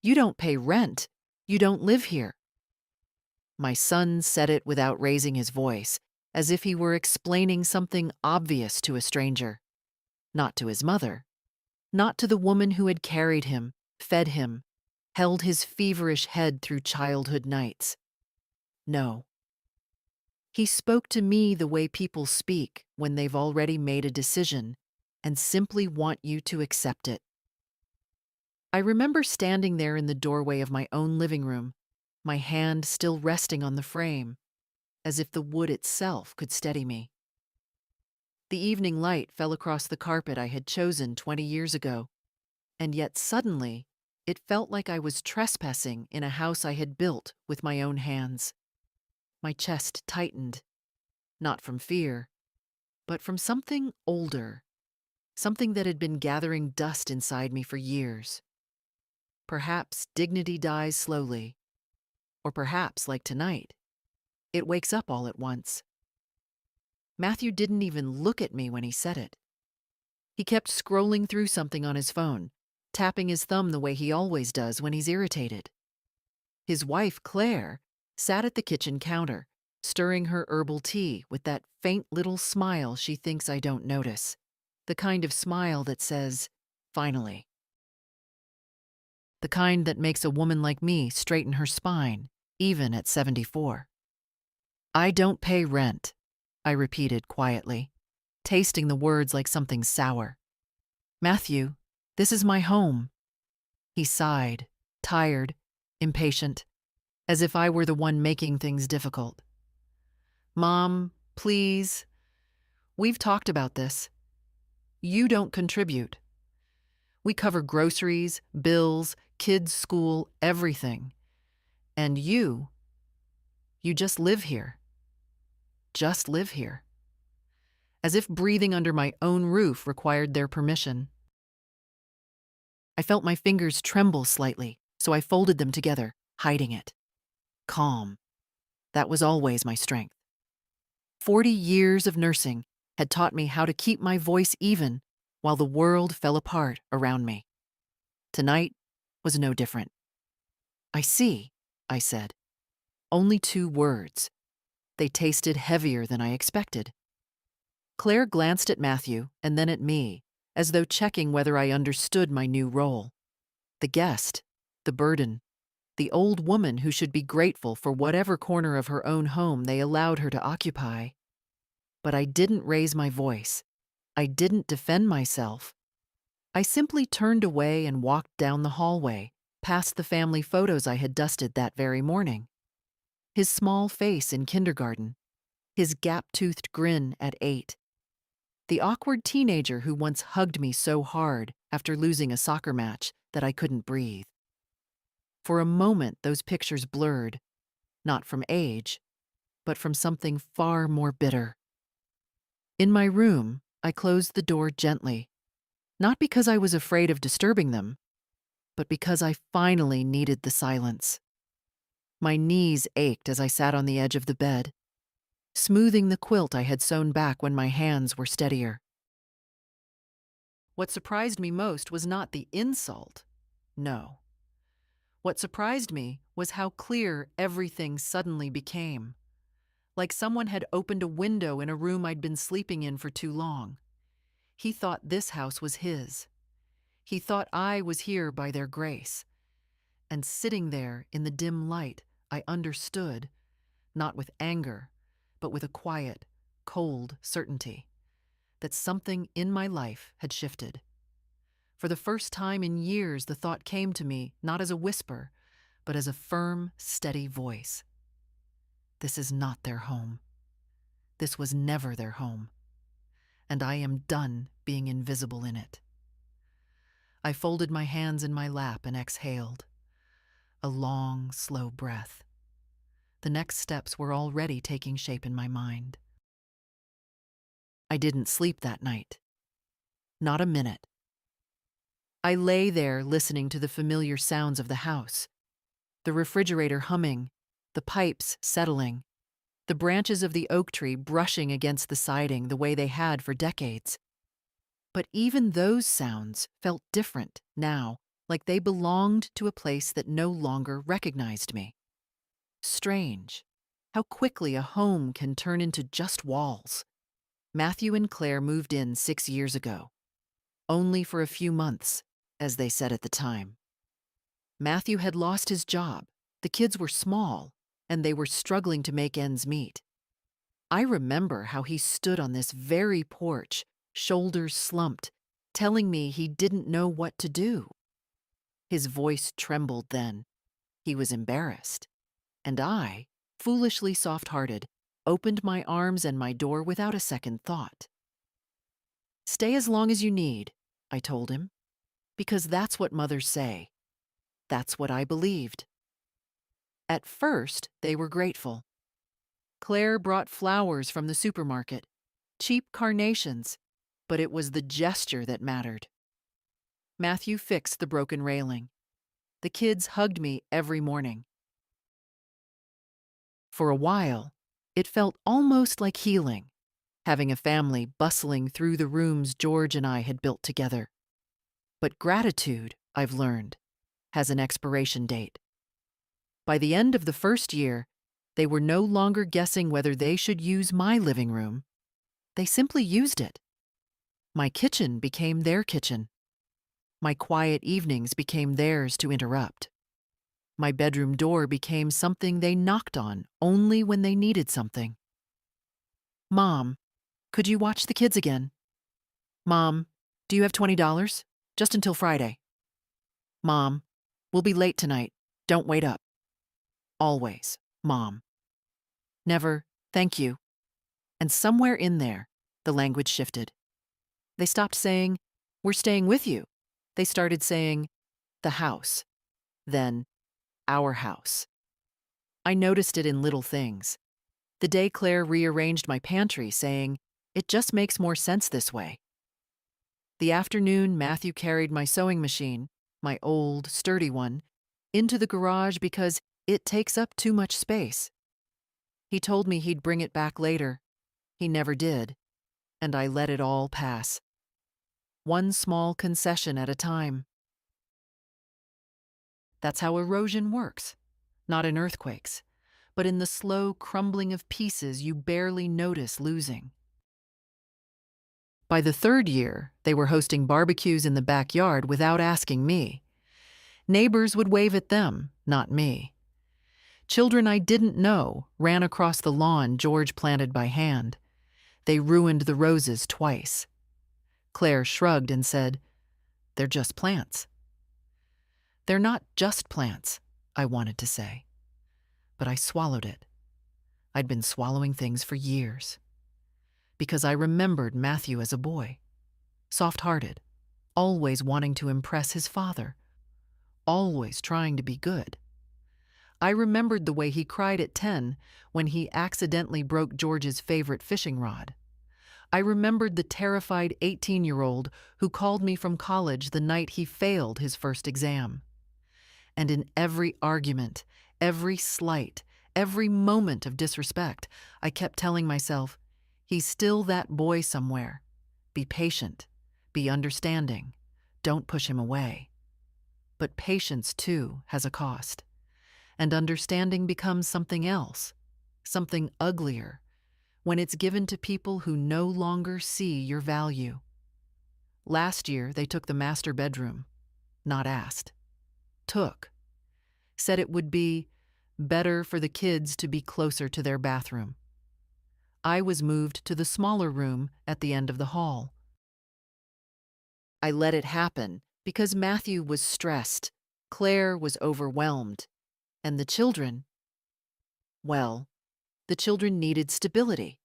You don't pay rent. You don't live here. My son said it without raising his voice, as if he were explaining something obvious to a stranger. Not to his mother. Not to the woman who had carried him, fed him, held his feverish head through childhood nights. No. He spoke to me the way people speak when they've already made a decision and simply want you to accept it. I remember standing there in the doorway of my own living room, my hand still resting on the frame, as if the wood itself could steady me. The evening light fell across the carpet I had chosen 20 years ago, and yet suddenly it felt like I was trespassing in a house I had built with my own hands. My chest tightened, not from fear, but from something older, something that had been gathering dust inside me for years. Perhaps dignity dies slowly, or perhaps, like tonight, it wakes up all at once. Matthew didn't even look at me when he said it. He kept scrolling through something on his phone, tapping his thumb the way he always does when he's irritated. His wife, Claire, sat at the kitchen counter, stirring her herbal tea with that faint little smile she thinks I don't notice, the kind of smile that says, "Finally." The kind that makes a woman like me straighten her spine, even at 74. "I don't pay rent," I repeated quietly, tasting the words like something sour. "Matthew, this is my home." He sighed, tired, impatient, as if I were the one making things difficult. "Mom, please. We've talked about this. You don't contribute. We cover groceries, bills, kids' school, everything. And you just live here. Just live here." As if breathing under my own roof required their permission. I felt my fingers tremble slightly, so I folded them together, hiding it. Calm. That was always my strength. 40 years of nursing had taught me how to keep my voice even while the world fell apart around me. Tonight was no different. "I see," I said. Only 2 words. They tasted heavier than I expected. Claire glanced at Matthew and then at me, as though checking whether I understood my new role. The guest, the burden, the old woman who should be grateful for whatever corner of her own home they allowed her to occupy. But I didn't raise my voice. I didn't defend myself. I simply turned away and walked down the hallway, past the family photos I had dusted that very morning. His small face in kindergarten, his gap-toothed grin at 8, the awkward teenager who once hugged me so hard after losing a soccer match that I couldn't breathe. For a moment, those pictures blurred, not from age, but from something far more bitter. In my room, I closed the door gently, not because I was afraid of disturbing them, but because I finally needed the silence. My knees ached as I sat on the edge of the bed, smoothing the quilt I had sewn back when my hands were steadier. What surprised me most was not the insult. No. What surprised me was how clear everything suddenly became. Like someone had opened a window in a room I'd been sleeping in for too long. He thought this house was his. He thought I was here by their grace. And sitting there in the dim light, I understood, not with anger, but with a quiet, cold certainty, that something in my life had shifted. For the first time in years, the thought came to me not as a whisper, but as a firm, steady voice. This is not their home. This was never their home. And I am done being invisible in it. I folded my hands in my lap and exhaled. A long, slow breath. The next steps were already taking shape in my mind. I didn't sleep that night. Not a minute. I lay there listening to the familiar sounds of the house. The refrigerator humming, the pipes settling, the branches of the oak tree brushing against the siding the way they had for decades. But even those sounds felt different now, like they belonged to a place that no longer recognized me. Strange how quickly a home can turn into just walls. Matthew and Claire moved in 6 years ago, only for a few months, as they said at the time. Matthew had lost his job, the kids were small, and they were struggling to make ends meet. I remember how he stood on this very porch, shoulders slumped, telling me he didn't know what to do. His voice trembled then. He was embarrassed. And I, foolishly soft-hearted, opened my arms and my door without a second thought. "Stay as long as you need," I told him, "because that's what mothers say. That's what I believed." At first, they were grateful. Claire brought flowers from the supermarket, cheap carnations, but it was the gesture that mattered. Matthew fixed the broken railing. The kids hugged me every morning. For a while, it felt almost like healing, having a family bustling through the rooms George and I had built together. But gratitude, I've learned, has an expiration date. By the end of the first year, they were no longer guessing whether they should use my living room. They simply used it. My kitchen became their kitchen. My quiet evenings became theirs to interrupt. My bedroom door became something they knocked on only when they needed something. "Mom, could you watch the kids again?" "Mom, do you have $20? Just until Friday." "Mom, we'll be late tonight. Don't wait up." Always, Mom. Never, "Thank you." And somewhere in there, the language shifted. They stopped saying, "We're staying with you." They started saying, "The house." Then, "Our house." I noticed it in little things. The day Claire rearranged my pantry, saying, "It just makes more sense this way." The afternoon Matthew carried my sewing machine, my old, sturdy one, into the garage because it takes up too much space. He told me he'd bring it back later. He never did, and I let it all pass. One small concession at a time. That's how erosion works. Not in earthquakes, but in the slow crumbling of pieces you barely notice losing. By the third year, they were hosting barbecues in the backyard without asking me. Neighbors would wave at them, not me. Children I didn't know ran across the lawn George planted by hand. They ruined the roses twice. Claire shrugged and said, "They're just plants." "They're not just plants," I wanted to say. But I swallowed it. I'd been swallowing things for years. Because I remembered Matthew as a boy. Soft-hearted, always wanting to impress his father, always trying to be good. I remembered the way he cried at 10 when he accidentally broke George's favorite fishing rod. I remembered the terrified 18-year-old who called me from college the night he failed his first exam. And in every argument, every slight, every moment of disrespect, I kept telling myself, he's still that boy somewhere. Be patient. Be understanding. Don't push him away. But patience, too, has a cost. And understanding becomes something else, something uglier, when it's given to people who no longer see your value. Last year, they took the master bedroom. Not asked. Took. Said it would be better for the kids to be closer to their bathroom. I was moved to the smaller room at the end of the hall. I let it happen because Matthew was stressed, Claire was overwhelmed, and the children, well, the children needed stability.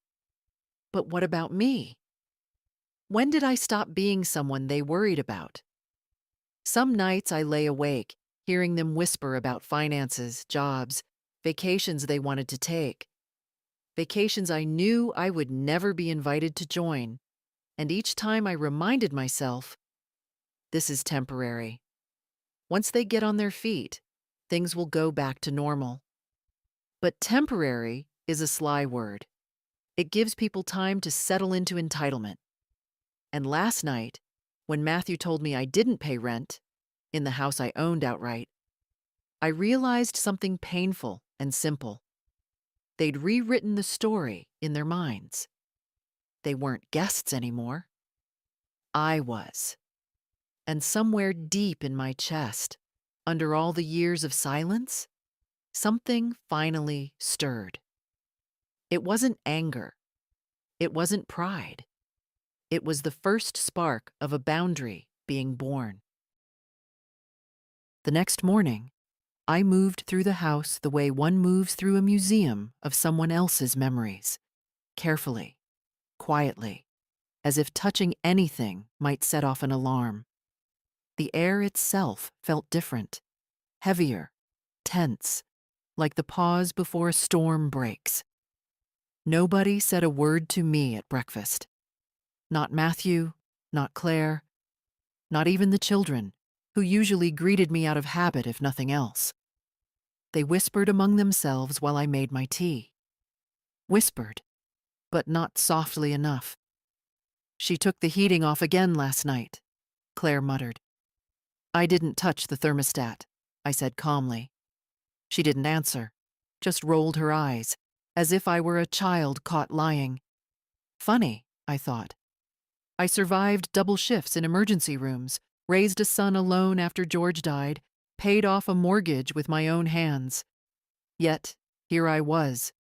But what about me? When did I stop being someone they worried about? Some nights I lay awake, hearing them whisper about finances, jobs, vacations they wanted to take. Vacations I knew I would never be invited to join, and each time I reminded myself, this is temporary. Once they get on their feet, things will go back to normal. But temporary is a sly word. It gives people time to settle into entitlement. And last night, when Matthew told me I didn't pay rent, in the house I owned outright, I realized something painful and simple. They'd rewritten the story in their minds. They weren't guests anymore. I was. And somewhere deep in my chest, under all the years of silence, something finally stirred. It wasn't anger. It wasn't pride. It was the first spark of a boundary being born. The next morning, I moved through the house the way one moves through a museum of someone else's memories, carefully, quietly, as if touching anything might set off an alarm. The air itself felt different, heavier, tense, like the pause before a storm breaks. Nobody said a word to me at breakfast. Not Matthew, not Claire, not even the children, who usually greeted me out of habit if nothing else. They whispered among themselves while I made my tea. Whispered, but not softly enough. "She took the heating off again last night," Claire muttered. "I didn't touch the thermostat," I said calmly. She didn't answer, just rolled her eyes, as if I were a child caught lying. Funny, I thought. I survived double shifts in emergency rooms, raised a son alone after George died, paid off a mortgage with my own hands. Yet, here I was,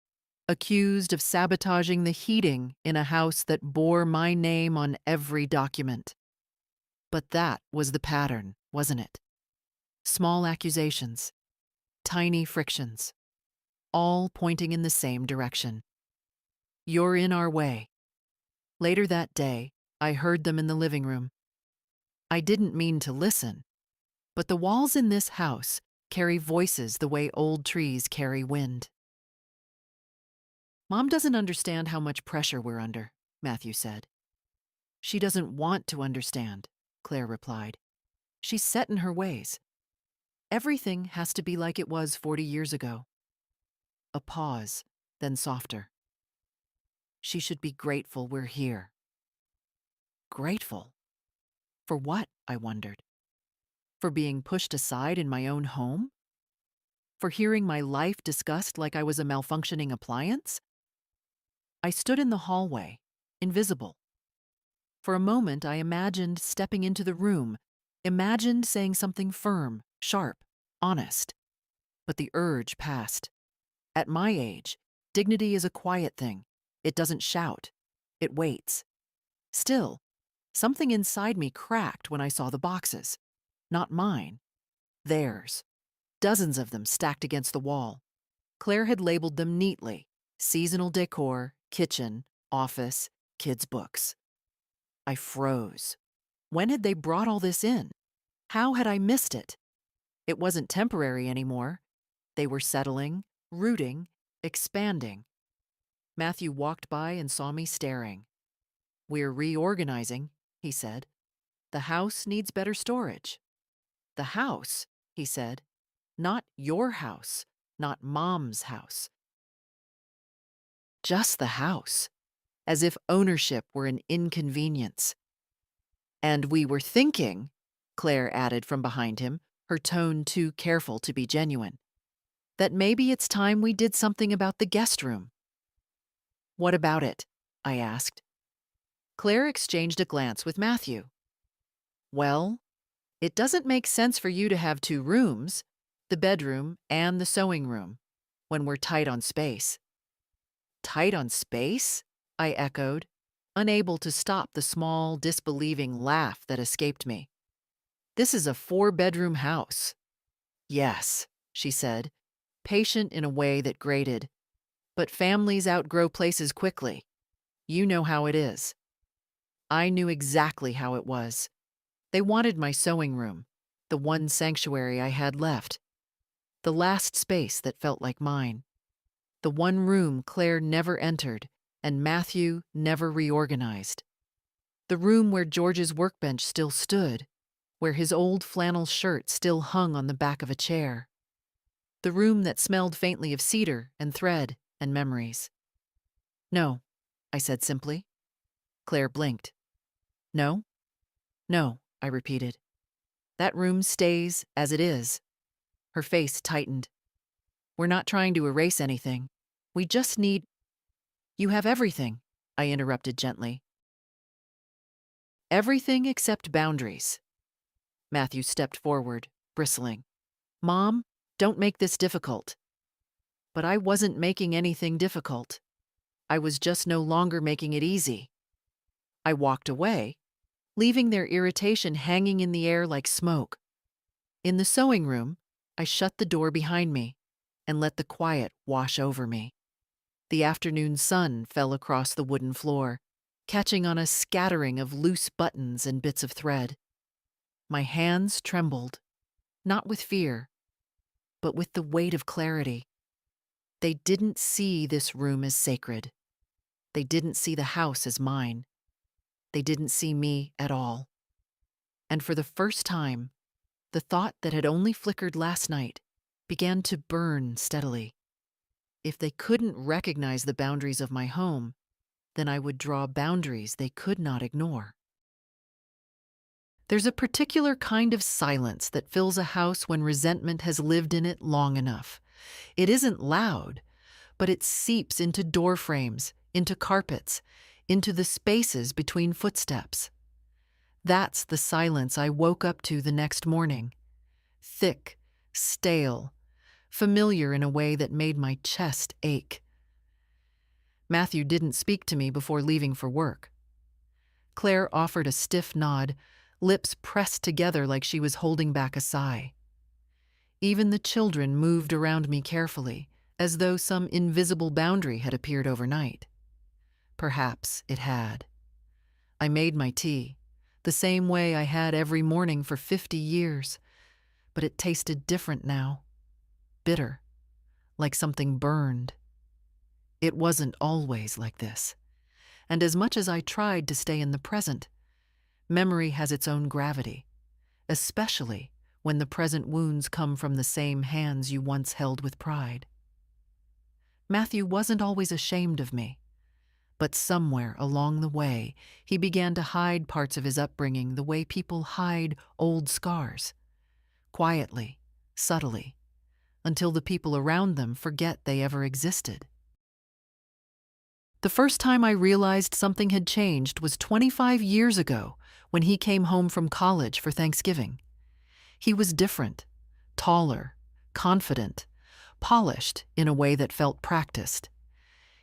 accused of sabotaging the heating in a house that bore my name on every document. But that was the pattern, wasn't it? Small accusations, tiny frictions, all pointing in the same direction. "You're in our way." Later that day, I heard them in the living room. I didn't mean to listen, but the walls in this house carry voices the way old trees carry wind. "Mom doesn't understand how much pressure we're under," Matthew said. "She doesn't want to understand," Claire replied. "She's set in her ways. Everything has to be like it was 40 years ago." A pause, then softer. "She should be grateful we're here." Grateful? For what, I wondered? For being pushed aside in my own home? For hearing my life discussed like I was a malfunctioning appliance? I stood in the hallway, invisible. For a moment, I imagined stepping into the room, imagined saying something firm, sharp, honest. But the urge passed. At my age, dignity is a quiet thing. It doesn't shout. It waits. Still, something inside me cracked when I saw the boxes. Not mine. Theirs. Dozens of them stacked against the wall. Claire had labeled them neatly: seasonal decor, kitchen, office, kids' books. I froze. When had they brought all this in? How had I missed it? It wasn't temporary anymore. They were settling, rooting, expanding. Matthew walked by and saw me staring. "We're reorganizing," he said. "The house needs better storage." "The house," he said. "Not your house, not Mom's house." Just the house, as if ownership were an inconvenience. "And we were thinking," Claire added from behind him, her tone too careful to be genuine, "that maybe it's time we did something about the guest room." "What about it?" I asked. Claire exchanged a glance with Matthew. "Well, it doesn't make sense for you to have two rooms, the bedroom and the sewing room, when we're tight on space." "Tight on space?" I echoed, unable to stop the small, disbelieving laugh that escaped me. "This is a 4-bedroom house." "Yes," she said, patient in a way that grated. "But families outgrow places quickly. You know how it is." I knew exactly how it was. They wanted my sewing room, the one sanctuary I had left, the last space that felt like mine, the one room Claire never entered and Matthew never reorganized, the room where George's workbench still stood, where his old flannel shirt still hung on the back of a chair, the room that smelled faintly of cedar and thread and memories. "No," I said simply. Claire blinked. "No? No," I repeated. That room stays as it is. Her face tightened. We're not trying to erase anything. We just need. You have everything, I interrupted gently. Everything except boundaries. Matthew stepped forward, bristling. Mom, don't make this difficult. But I wasn't making anything difficult. I was just no longer making it easy. I walked away, leaving their irritation hanging in the air like smoke. In the sewing room, I shut the door behind me and let the quiet wash over me. The afternoon sun fell across the wooden floor, catching on a scattering of loose buttons and bits of thread. My hands trembled, not with fear, but with the weight of clarity. They didn't see this room as sacred. They didn't see the house as mine. They didn't see me at all. And for the first time, the thought that had only flickered last night began to burn steadily. If they couldn't recognize the boundaries of my home, then I would draw boundaries they could not ignore. There's a particular kind of silence that fills a house when resentment has lived in it long enough. It isn't loud, but it seeps into door frames, into carpets, into the spaces between footsteps. That's the silence I woke up to the next morning. Thick, stale, familiar in a way that made my chest ache. Matthew didn't speak to me before leaving for work. Claire offered a stiff nod, lips pressed together like she was holding back a sigh. Even the children moved around me carefully, as though some invisible boundary had appeared overnight. Perhaps it had. I made my tea, the same way I had every morning for 50 years, but it tasted different now. Bitter, like something burned. It wasn't always like this, and as much as I tried to stay in the present, memory has its own gravity, especially when the present wounds come from the same hands you once held with pride. Matthew wasn't always ashamed of me, but somewhere along the way, he began to hide parts of his upbringing the way people hide old scars, quietly, subtly, until the people around them forget they ever existed. The first time I realized something had changed was 25 years ago when he came home from college for Thanksgiving. He was different, taller, confident, polished in a way that felt practiced.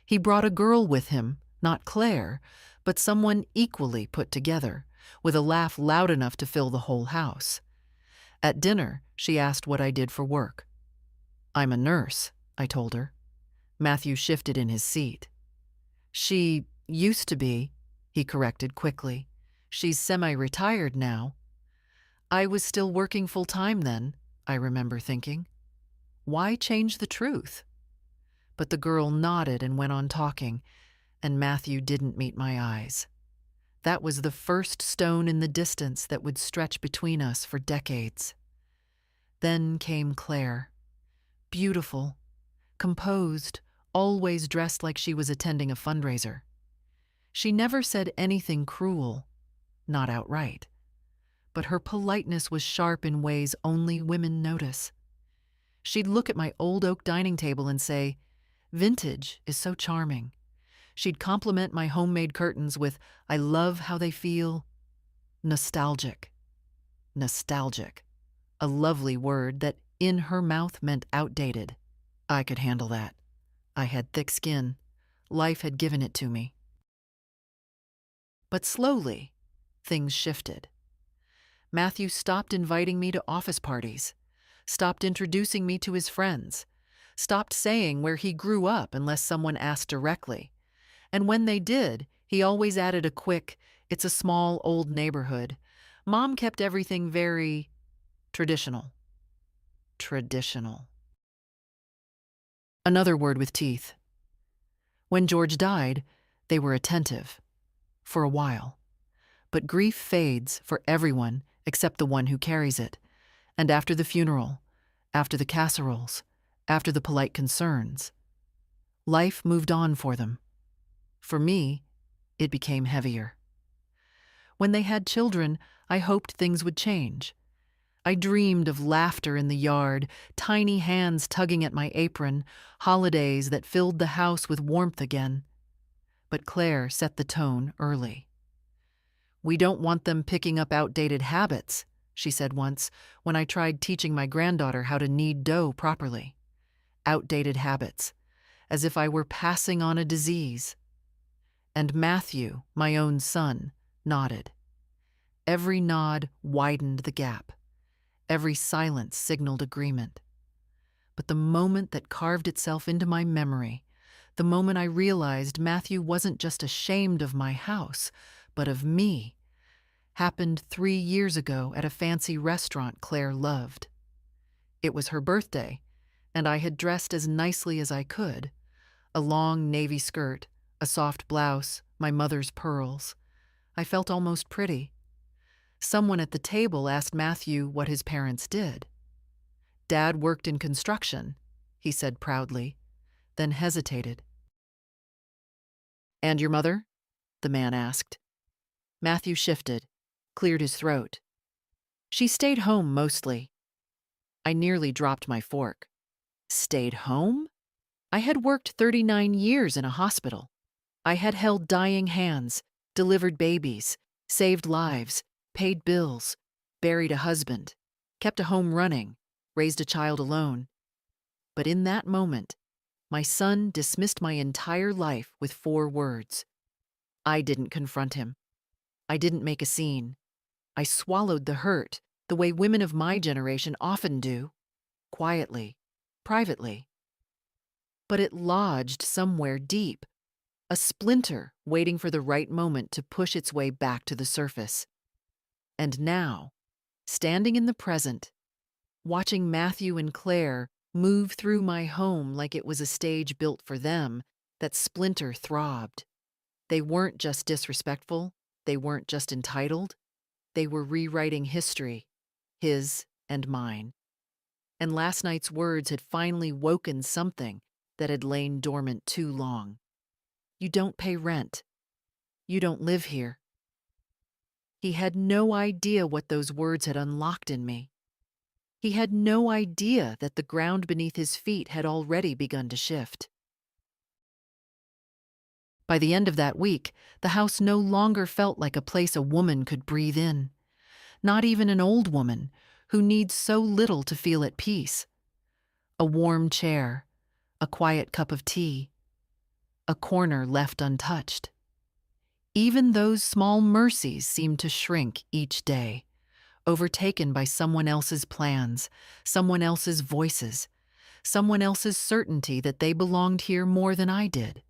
He brought a girl with him, not Claire, but someone equally put together, with a laugh loud enough to fill the whole house. At dinner, she asked what I did for work. I'm a nurse, I told her. Matthew shifted in his seat. She used to be, he corrected quickly. She's semi-retired now. I was still working full-time then, I remember thinking. Why change the truth? But the girl nodded and went on talking, and Matthew didn't meet my eyes. That was the first stone in the distance that would stretch between us for decades. Then came Claire. Beautiful, composed, always dressed like she was attending a fundraiser. She never said anything cruel, not outright. But her politeness was sharp in ways only women notice. She'd look at my old oak dining table and say, "Vintage is so charming." She'd compliment my homemade curtains with, "I love how they feel nostalgic." Nostalgic, a lovely word that in her mouth meant outdated. I could handle that. I had thick skin. Life had given it to me. But slowly, things shifted. Matthew stopped inviting me to office parties, stopped introducing me to his friends, stopped saying where he grew up unless someone asked directly. And when they did, he always added a quick, "It's a small, old neighborhood." Mom kept everything very traditional. Traditional. Another word with teeth. When George died, they were attentive. For a while. But grief fades for everyone except the one who carries it. And after the funeral, after the casseroles, after the polite concerns, life moved on for them. For me, it became heavier. When they had children, I hoped things would change. I dreamed of laughter in the yard, tiny hands tugging at my apron, holidays that filled the house with warmth again. But Claire set the tone early. "We don't want them picking up outdated habits," she said once, when I tried teaching my granddaughter how to knead dough properly. Outdated habits, as if I were passing on a disease. And Matthew, my own son, nodded. Every nod widened the gap. Every silence signaled agreement. But the moment that carved itself into my memory, the moment I realized Matthew wasn't just ashamed of my house, but of me, happened 3 years ago at a fancy restaurant Claire loved. It was her birthday, and I had dressed as nicely as I could. A long navy skirt, a soft blouse, my mother's pearls. I felt almost pretty. Someone at the table asked Matthew what his parents did. "Dad worked in construction," he said proudly, then hesitated. "And your mother?" the man asked. Matthew shifted, cleared his throat. "She stayed home mostly." I nearly dropped my fork. Stayed home? I had worked 39 years in a hospital. I had held dying hands, delivered babies, saved lives, paid bills, buried a husband, kept a home running, raised a child alone. But in that moment, my son dismissed my entire life with 4 words. I didn't confront him. I didn't make a scene. I swallowed the hurt, the way women of my generation often do, quietly, privately. But it lodged somewhere deep, a splinter waiting for the right moment to push its way back to the surface. And now, standing in the present, watching Matthew and Claire move through my home like it was a stage built for them, that splinter throbbed. They weren't just disrespectful, they weren't just entitled, they were rewriting history, his and mine. And last night's words had finally woken something that had lain dormant too long. You don't pay rent. You don't live here. He had no idea what those words had unlocked in me. He had no idea that the ground beneath his feet had already begun to shift. By the end of that week, the house no longer felt like a place a woman could breathe in. Not even an old woman, who needs so little to feel at peace. A warm chair, a quiet cup of tea, a corner left untouched. Even those small mercies seemed to shrink each day, overtaken by someone else's plans, someone else's voices, someone else's certainty that they belonged here more than I did.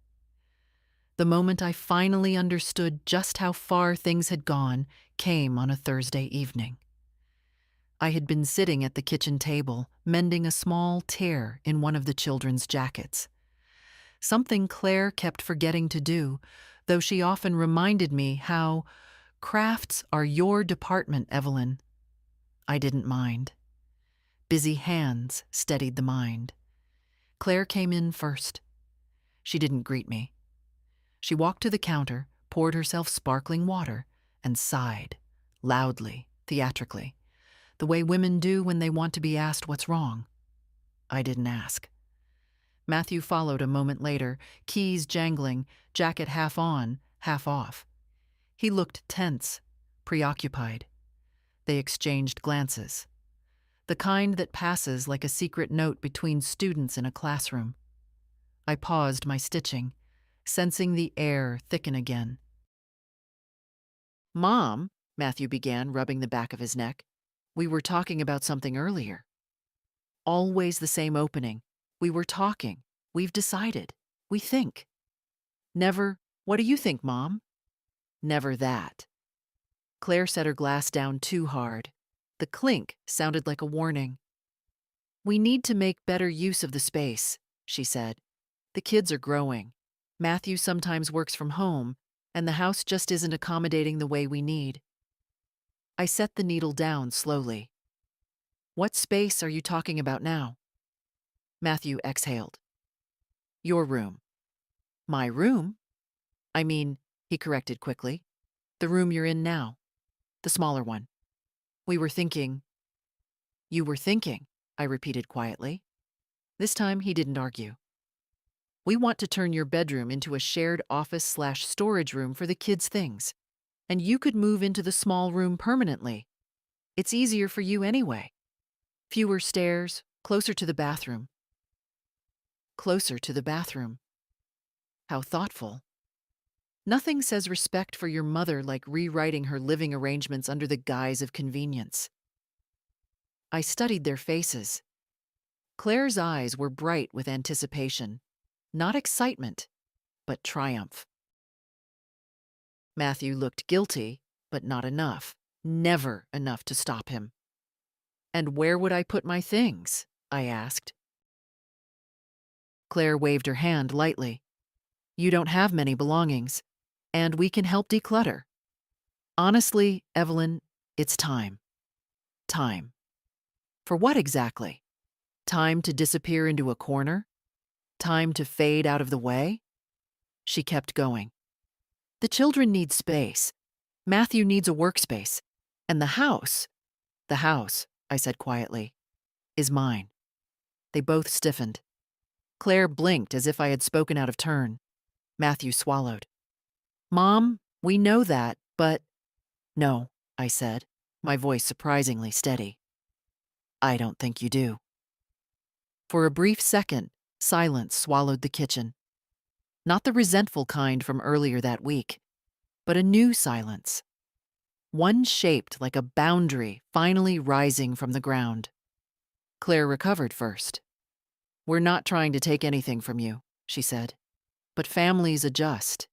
The moment I finally understood just how far things had gone came on a Thursday evening. I had been sitting at the kitchen table, mending a small tear in one of the children's jackets. Something Claire kept forgetting to do, though she often reminded me how crafts are your department, Evelyn. I didn't mind. Busy hands steadied the mind. Claire came in first. She didn't greet me. She walked to the counter, poured herself sparkling water, and sighed, loudly, theatrically, the way women do when they want to be asked what's wrong. I didn't ask. Matthew followed a moment later, keys jangling, jacket half on, half off. He looked tense, preoccupied. They exchanged glances. The kind that passes like a secret note between students in a classroom. I paused my stitching, sensing the air thicken again. "Mom," Matthew began, rubbing the back of his neck, "we were talking about something earlier." Always the same opening. We were talking. We've decided. We think. Never, "What do you think, Mom?" Never that. Claire set her glass down too hard. The clink sounded like a warning. "We need to make better use of the space," she said. "The kids are growing. Matthew sometimes works from home, and the house just isn't accommodating the way we need." I set the needle down slowly. "What space are you talking about now?" Matthew exhaled. "Your room." "My room?" "I mean," he corrected quickly, "the room you're in now. The smaller one. We were thinking." You were thinking, I repeated quietly. This time he didn't argue. We want to turn your bedroom into a shared office/storage room for the kids' things. And you could move into the small room permanently. It's easier for you anyway. Fewer stairs, closer to the bathroom. Closer to the bathroom. How thoughtful. Nothing says respect for your mother like rewriting her living arrangements under the guise of convenience. I studied their faces. Claire's eyes were bright with anticipation, not excitement, but triumph. Matthew looked guilty, but not enough. Never enough to stop him. And where would I put my things? I asked. Claire waved her hand lightly. You don't have many belongings, and we can help declutter. Honestly, Evelyn, it's time. Time. For what exactly? Time to disappear into a corner? Time to fade out of the way? She kept going. The children need space. Matthew needs a workspace. And the house, I said quietly, is mine. They both stiffened. Claire blinked as if I had spoken out of turn. Matthew swallowed. Mom, we know that, but... No, I said, my voice surprisingly steady. I don't think you do. For a brief second, silence swallowed the kitchen. Not the resentful kind from earlier that week, but a new silence. One shaped like a boundary finally rising from the ground. Claire recovered first. We're not trying to take anything from you, she said, but families adjust.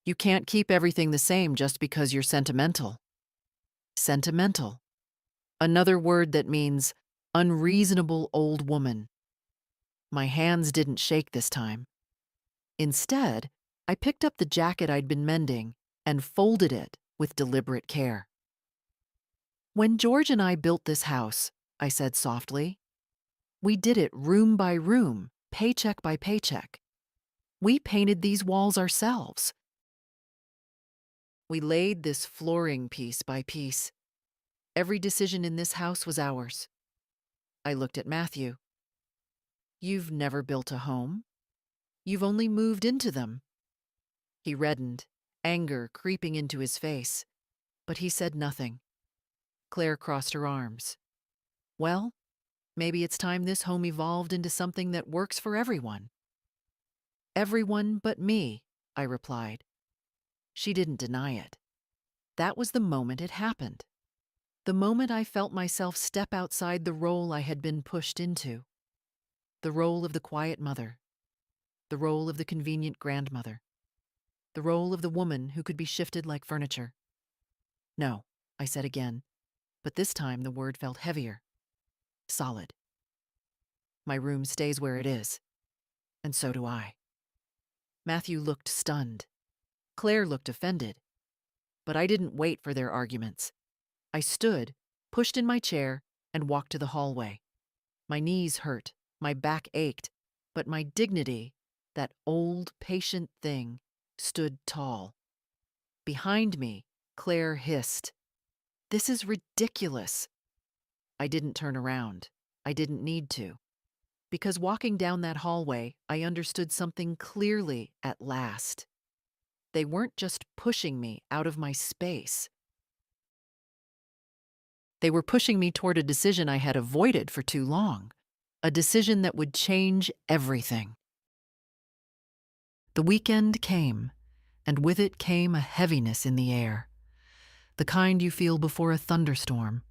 You can't keep everything the same just because you're sentimental. Sentimental. Another word that means unreasonable old woman. My hands didn't shake this time. Instead, I picked up the jacket I'd been mending and folded it with deliberate care. When George and I built this house, I said softly, we did it room by room, paycheck by paycheck. We painted these walls ourselves. We laid this flooring piece by piece. Every decision in this house was ours. I looked at Matthew. You've never built a home. You've only moved into them. He reddened, anger creeping into his face, but he said nothing. Claire crossed her arms. Well, maybe it's time this home evolved into something that works for everyone. Everyone but me, I replied. She didn't deny it. That was the moment it happened. The moment I felt myself step outside the role I had been pushed into. The role of the quiet mother. The role of the convenient grandmother. The role of the woman who could be shifted like furniture. No, I said again, but this time the word felt heavier. Solid. My room stays where it is, and so do I. Matthew looked stunned. Claire looked offended. But I didn't wait for their arguments. I stood, pushed in my chair, and walked to the hallway. My knees hurt, my back ached, but my dignity, that old, patient thing, stood tall. Behind me, Claire hissed, "This is ridiculous." I didn't turn around. I didn't need to. Because walking down that hallway, I understood something clearly at last. They weren't just pushing me out of my space. They were pushing me toward a decision I had avoided for too long, a decision that would change everything. The weekend came, and with it came a heaviness in the air, the kind you feel before a thunderstorm.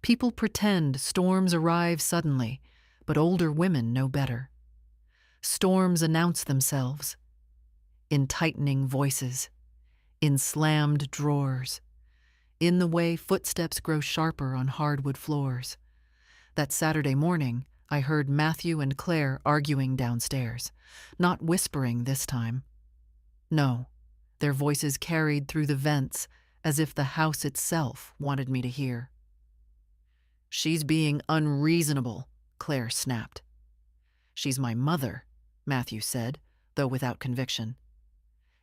People pretend storms arrive suddenly, but older women know better. Storms announce themselves in tightening voices, in slammed drawers, in the way footsteps grow sharper on hardwood floors. That Saturday morning, I heard Matthew and Claire arguing downstairs, not whispering this time. No, their voices carried through the vents as if the house itself wanted me to hear. "She's being unreasonable," Claire snapped. "She's my mother," Matthew said, though without conviction.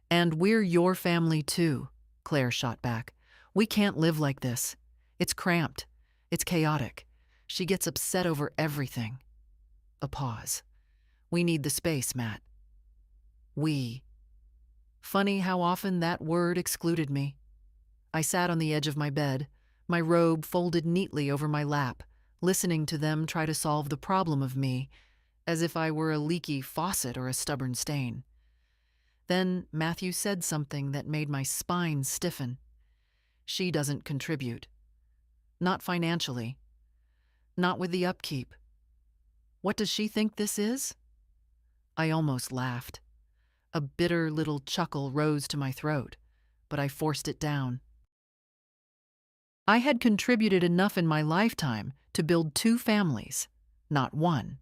"And we're your family too," Claire shot back. "We can't live like this. It's cramped. It's chaotic. She gets upset over everything. A pause. We need the space, Matt. We. Funny how often that word excluded me. I sat on the edge of my bed, my robe folded neatly over my lap, listening to them try to solve the problem of me, as if I were a leaky faucet or a stubborn stain. Then Matthew said something that made my spine stiffen. She doesn't contribute. Not financially. Not with the upkeep. What does she think this is? I almost laughed. A bitter little chuckle rose to my throat, but I forced it down. I had contributed enough in my lifetime to build 2 families, not 1.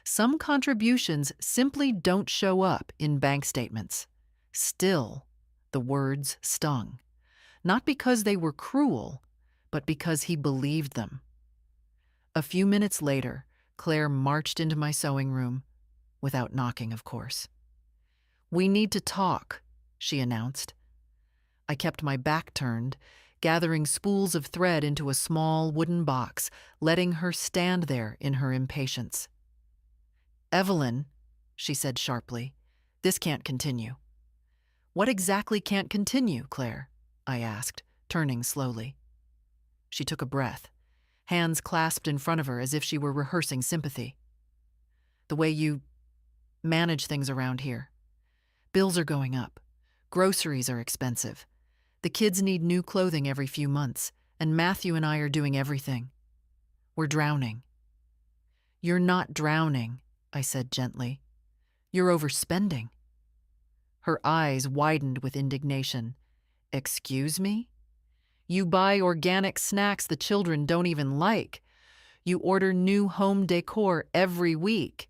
Some contributions simply don't show up in bank statements. Still, the words stung. Not because they were cruel, but because he believed them. A few minutes later, Claire marched into my sewing room, without knocking, of course. "We need to talk," she announced. I kept my back turned, gathering spools of thread into a small wooden box, letting her stand there in her impatience. "Evelyn," she said sharply, "this can't continue." "What exactly can't continue, Claire?" I asked, turning slowly. She took a breath, hands clasped in front of her as if she were rehearsing sympathy. "The way you manage things around here. Bills are going up. Groceries are expensive. The kids need new clothing every few months, and Matthew and I are doing everything. We're drowning." "You're not drowning," I said gently. "You're overspending." Her eyes widened with indignation. "Excuse me? You buy organic snacks the children don't even like. You order new home decor every week.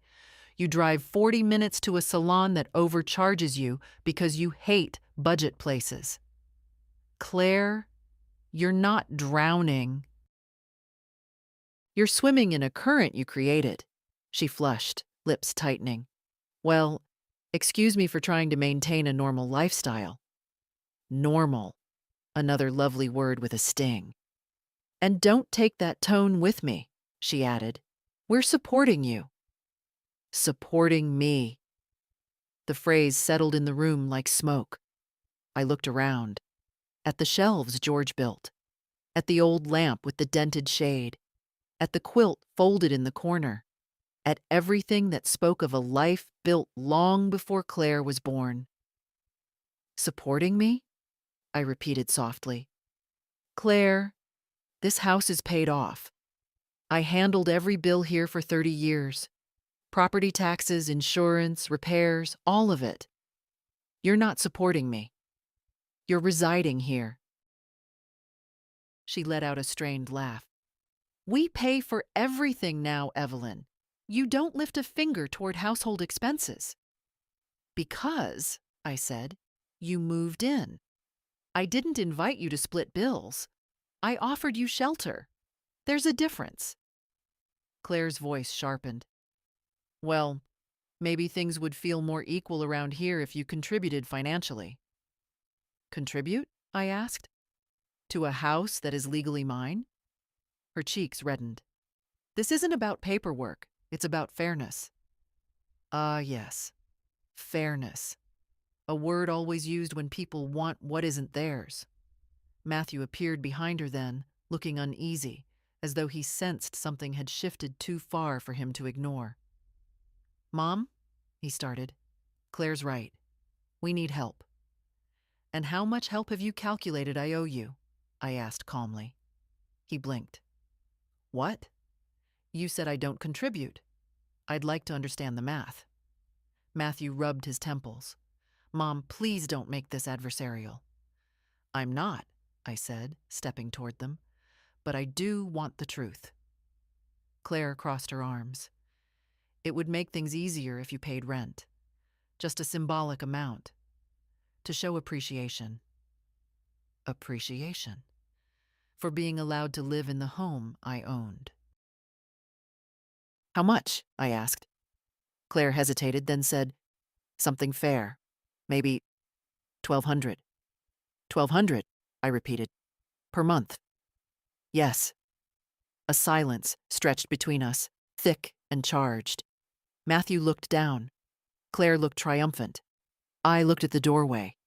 You drive 40 minutes to a salon that overcharges you because you hate budget places. Claire, you're not drowning. You're swimming in a current you created." She flushed, lips tightening. "Well, excuse me for trying to maintain a normal lifestyle." Normal. Another lovely word with a sting. "And don't take that tone with me," she added. "We're supporting you." Supporting me. The phrase settled in the room like smoke. I looked around. At the shelves George built. At the old lamp with the dented shade. At the quilt folded in the corner. At everything that spoke of a life built long before Claire was born. "Supporting me?" I repeated softly. "Claire, this house is paid off. I handled every bill here for 30 years. Property taxes, insurance, repairs, all of it. You're not supporting me. You're residing here." She let out a strained laugh. "We pay for everything now, Evelyn. You don't lift a finger toward household expenses." "Because," I said, "you moved in. I didn't invite you to split bills. I offered you shelter. There's a difference." Claire's voice sharpened. "Well, maybe things would feel more equal around here if you contributed financially." "Contribute?" I asked. "To a house that is legally mine?" Her cheeks reddened. "This isn't about paperwork. It's about fairness." Ah, yes. Fairness. A word always used when people want what isn't theirs. Matthew appeared behind her then, looking uneasy, as though he sensed something had shifted too far for him to ignore. "Mom," he started, "Claire's right. We need help." "And how much help have you calculated I owe you?" I asked calmly. He blinked. "What? You said I don't contribute. I'd like to understand the math." Matthew rubbed his temples. "Mom, please don't make this adversarial." "I'm not," I said, stepping toward them. "But I do want the truth." Claire crossed her arms. "It would make things easier if you paid rent. Just a symbolic amount. To show appreciation." Appreciation. For being allowed to live in the home I owned. "How much?" I asked. Claire hesitated, then said, "Something fair. Maybe 1,200. 1,200, I repeated. Per month." "Yes." A silence stretched between us, thick and charged. Matthew looked down. Claire looked triumphant. I looked at the doorway,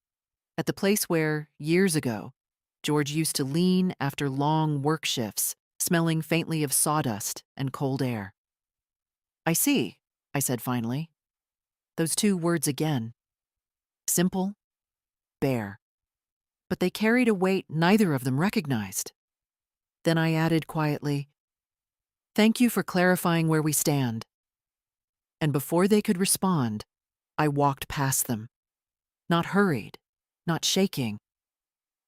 at the place where, years ago, George used to lean after long work shifts, smelling faintly of sawdust and cold air. "I see," I said finally. Those two words again. Simple, bare. But they carried a weight neither of them recognized. Then I added quietly, "Thank you for clarifying where we stand." And before they could respond, I walked past them. Not hurried, not shaking,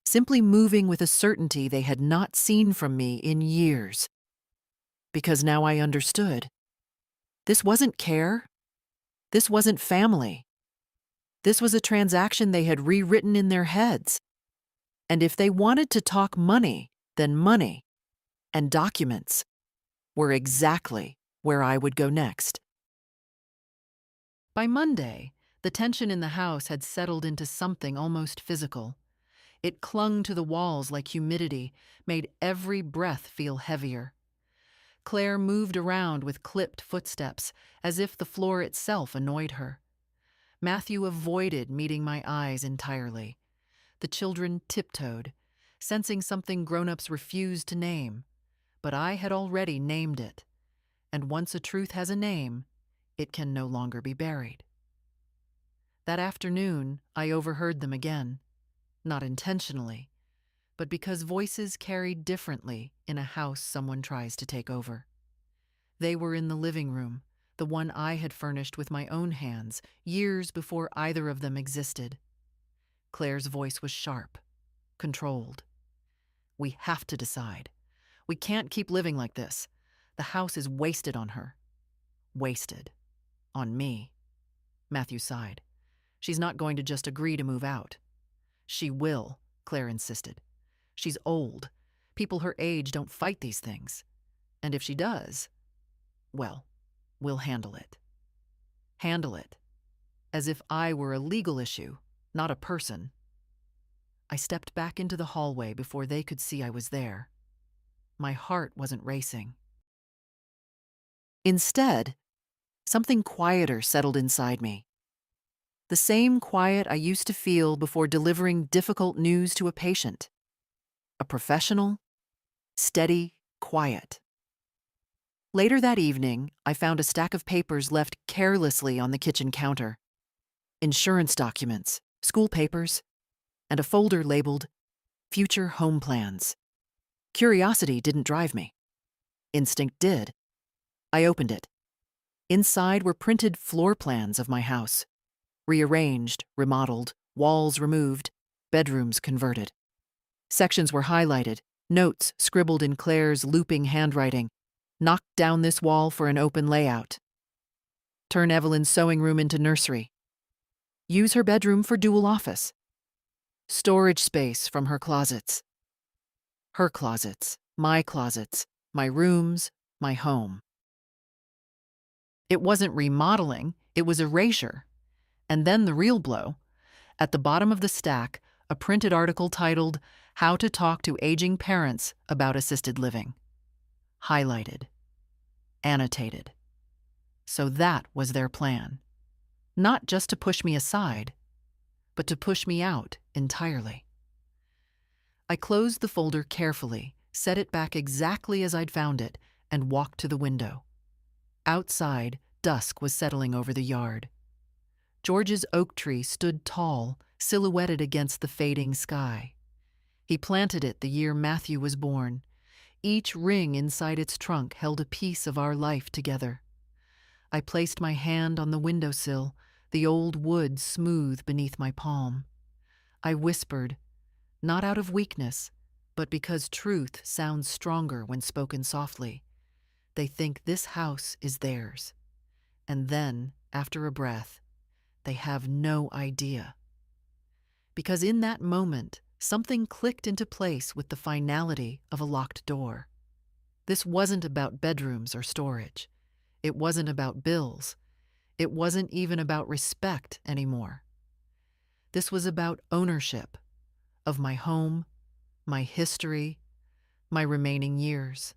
simply moving with a certainty they had not seen from me in years. Because now I understood. This wasn't care. This wasn't family. This was a transaction they had rewritten in their heads. And if they wanted to talk money, then money and documents were exactly where I would go next. By Monday, the tension in the house had settled into something almost physical. It clung to the walls like humidity, made every breath feel heavier. Claire moved around with clipped footsteps, as if the floor itself annoyed her. Matthew avoided meeting my eyes entirely. The children tiptoed, sensing something grown-ups refused to name. But I had already named it. And once a truth has a name, it can no longer be buried. That afternoon, I overheard them again. Not intentionally, but because voices carry differently in a house someone tries to take over. They were in the living room, the one I had furnished with my own hands, years before either of them existed. Claire's voice was sharp, controlled. "We have to decide. We can't keep living like this. The house is wasted on her." "Wasted. On me." Matthew sighed. "She's not going to just agree to move out." "She will," Claire insisted. "She's old. People her age don't fight these things. And if she does, well, we'll handle it." Handle it. As if I were a legal issue, not a person. I stepped back into the hallway before they could see I was there. My heart wasn't racing. Instead, something quieter settled inside me. The same quiet I used to feel before delivering difficult news to a patient. A professional, steady quiet. Later that evening, I found a stack of papers left carelessly on the kitchen counter. Insurance documents, school papers, and a folder labeled Future Home Plans. Curiosity didn't drive me. Instinct did. I opened it. Inside were printed floor plans of my house. Rearranged, remodeled, walls removed, bedrooms converted. Sections were highlighted, notes scribbled in Claire's looping handwriting. "Knock down this wall for an open layout. Turn Evelyn's sewing room into nursery. Use her bedroom for dual office. Storage space from her closets. Her closets, my rooms, my home." It wasn't remodeling, it was erasure. And then the real blow. At the bottom of the stack, a printed article titled, "How to Talk to Aging Parents About Assisted Living." Highlighted. Annotated. So that was their plan. Not just to push me aside, but to push me out entirely. I closed the folder carefully, set it back exactly as I'd found it, and walked to the window. Outside, dusk was settling over the yard. George's oak tree stood tall, silhouetted against the fading sky. He planted it the year Matthew was born. Each ring inside its trunk held a piece of our life together. I placed my hand on the windowsill, the old wood smooth beneath my palm. I whispered, not out of weakness, but because truth sounds stronger when spoken softly. "They think this house is theirs." And then, after a breath, "They have no idea." Because in that moment, something clicked into place with the finality of a locked door. This wasn't about bedrooms or storage. It wasn't about bills. It wasn't even about respect anymore. This was about ownership of my home, my history, my remaining years.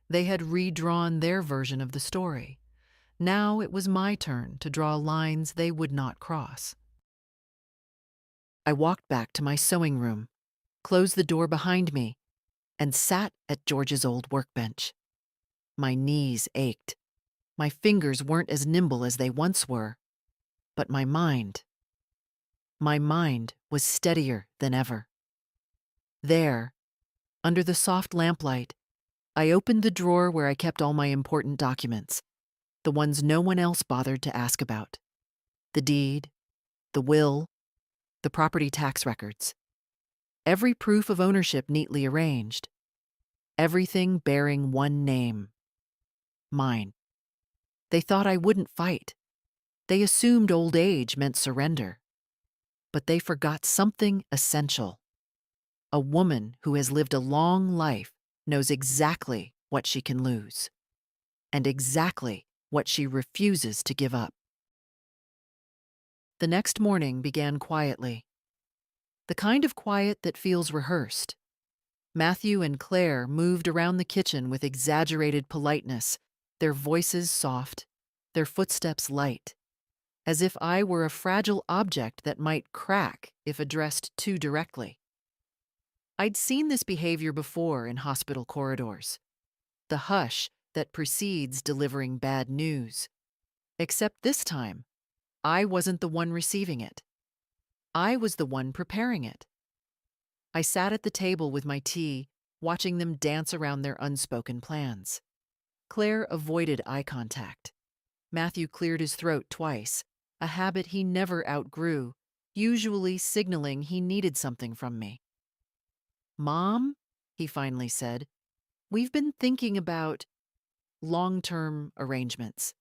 They had redrawn their version of the story. Now it was my turn to draw lines they would not cross. I walked back to my sewing room, closed the door behind me, and sat at George's old workbench. My knees ached. My fingers weren't as nimble as they once were, but my mind was steadier than ever. There, under the soft lamplight, I opened the drawer where I kept all my important documents, the ones no one else bothered to ask about. The deed, the will, the property tax records. Every proof of ownership neatly arranged. Everything bearing one name. Mine. They thought I wouldn't fight. They assumed old age meant surrender. But they forgot something essential. A woman who has lived a long life knows exactly what she can lose, and exactly what she refuses to give up. The next morning began quietly. The kind of quiet that feels rehearsed. Matthew and Claire moved around the kitchen with exaggerated politeness, their voices soft, their footsteps light, as if I were a fragile object that might crack if addressed too directly. I'd seen this behavior before in hospital corridors. The hush that precedes delivering bad news. Except this time, I wasn't the one receiving it. I was the one preparing it. I sat at the table with my tea, watching them dance around their unspoken plans. Claire avoided eye contact. Matthew cleared his throat twice, a habit he never outgrew, usually signaling he needed something from me. "Mom," he finally said, "we've been thinking about long-term arrangements."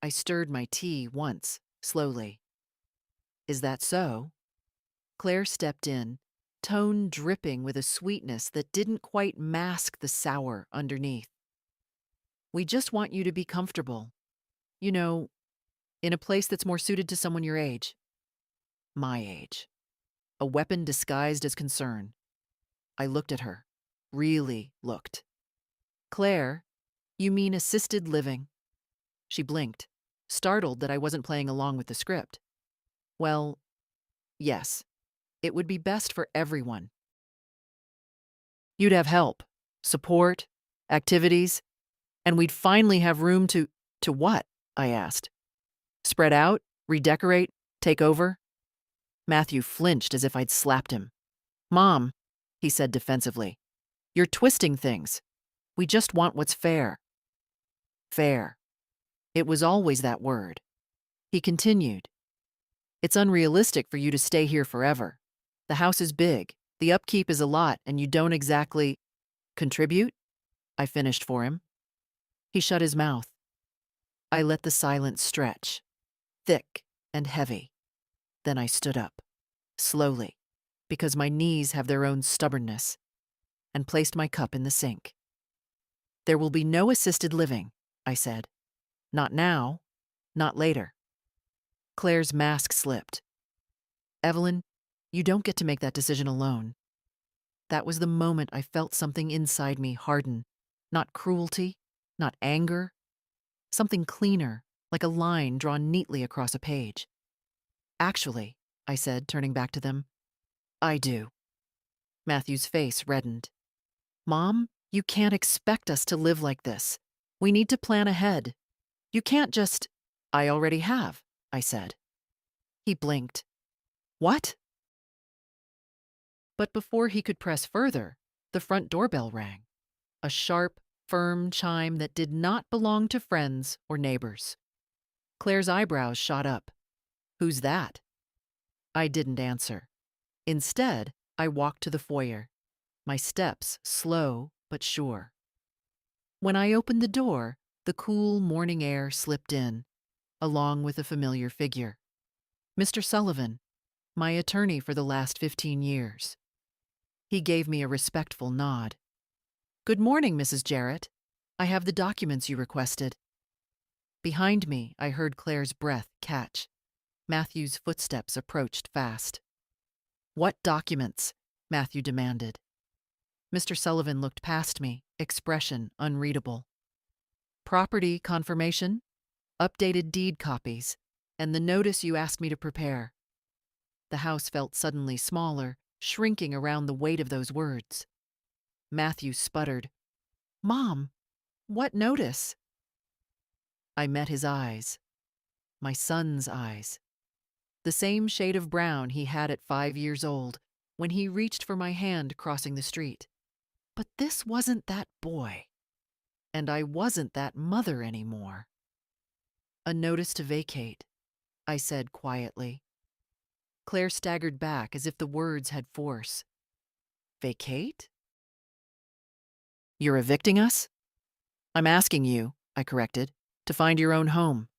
I stirred my tea once, slowly. "Is that so?" Claire stepped in, tone dripping with a sweetness that didn't quite mask the sour underneath. "We just want you to be comfortable. You know, in a place that's more suited to someone your age." My age. A weapon disguised as concern. I looked at her. Really looked. "Claire, you mean assisted living?" She blinked, startled that I wasn't playing along with the script. "Well, yes. It would be best for everyone. You'd have help, support, activities, and we'd finally have room to what?" I asked. "Spread out, redecorate, take over?" Matthew flinched as if I'd slapped him. "Mom," he said defensively, "you're twisting things. We just want what's fair." Fair. It was always that word. He continued, "It's unrealistic for you to stay here forever. The house is big, the upkeep is a lot, and you don't exactly contribute?" I finished for him. He shut his mouth. I let the silence stretch, thick and heavy. Then I stood up, slowly, because my knees have their own stubbornness, and placed my cup in the sink. "There will be no assisted living," I said. "Not now, not later." Claire's mask slipped. "Evelyn, you don't get to make that decision alone." That was the moment I felt something inside me harden. Not cruelty, not anger. Something cleaner, like a line drawn neatly across a page. "Actually," I said, turning back to them, "I do." Matthew's face reddened. "Mom, you can't expect us to live like this. We need to plan ahead. You can't just—" "I already have," I said. He blinked. "What?" But before he could press further, the front doorbell rang. A sharp, firm chime that did not belong to friends or neighbors. Claire's eyebrows shot up. "Who's that?" I didn't answer. Instead, I walked to the foyer, my steps slow but sure. When I opened the door, the cool morning air slipped in, along with a familiar figure. Mr. Sullivan, my attorney for the last 15 years. He gave me a respectful nod. "Good morning, Mrs. Jarrett. I have the documents you requested." Behind me, I heard Claire's breath catch. Matthew's footsteps approached fast. "What documents?" Matthew demanded. Mr. Sullivan looked past me, expression unreadable. Property confirmation, updated deed copies, and the notice you asked me to prepare. The house felt suddenly smaller, shrinking around the weight of those words. Matthew sputtered, "Mom, what notice?" I met his eyes, my son's eyes, the same shade of brown he had at 5 years old when he reached for my hand crossing the street. But this wasn't that boy, and I wasn't that mother anymore. "A notice to vacate," I said quietly. Claire staggered back as if the words had force. "Vacate? You're evicting us?" "I'm asking you," I corrected, "to find your own home,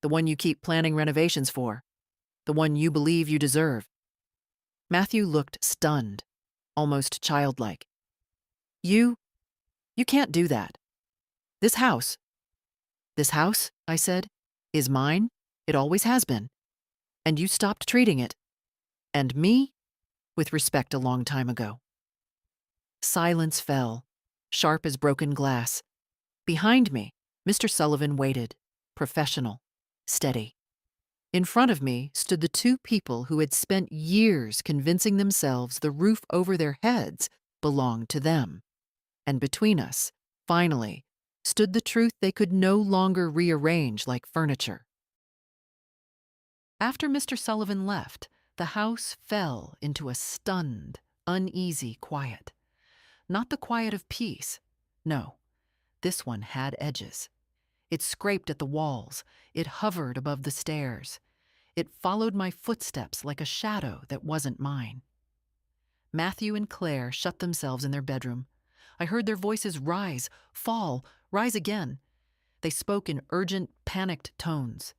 the one you keep planning renovations for, the one you believe you deserve." Matthew looked stunned, almost childlike. You can't do that. This house," I said, "is mine. It always has been. And you stopped treating it, and me, with respect a long time ago." Silence fell, sharp as broken glass. Behind me, Mr. Sullivan waited, professional, steady. In front of me stood the two people who had spent years convincing themselves the roof over their heads belonged to them. And between us, finally, stood the truth they could no longer rearrange like furniture. After Mr. Sullivan left, the house fell into a stunned, uneasy quiet. Not the quiet of peace. No, this one had edges. It scraped at the walls. It hovered above the stairs. It followed my footsteps like a shadow that wasn't mine. Matthew and Claire shut themselves in their bedroom. I heard their voices rise, fall, rise again. They spoke in urgent, panicked tones.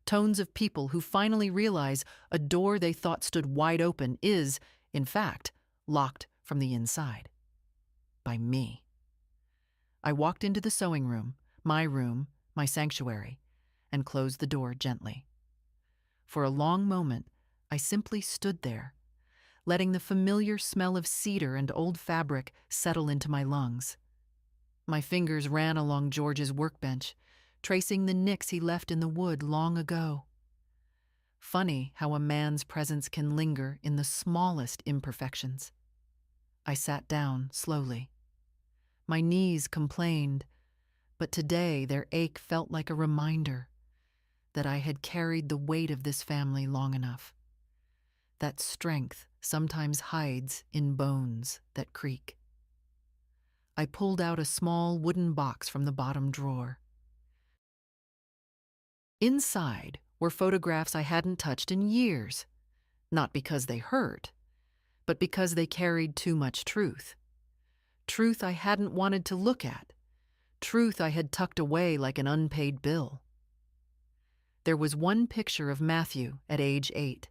Tones of people who finally realize a door they thought stood wide open is, in fact, locked from the inside. By me. I walked into the sewing room, my sanctuary, and closed the door gently. For a long moment, I simply stood there, letting the familiar smell of cedar and old fabric settle into my lungs. My fingers ran along George's workbench, tracing the nicks he left in the wood long ago. Funny how a man's presence can linger in the smallest imperfections. I sat down slowly. My knees complained, but today their ache felt like a reminder that I had carried the weight of this family long enough. That strength sometimes hides in bones that creak. I pulled out a small wooden box from the bottom drawer. Inside were photographs I hadn't touched in years, not because they hurt, but because they carried too much truth. Truth I hadn't wanted to look at, truth I had tucked away like an unpaid bill. There was one picture of Matthew at age 8,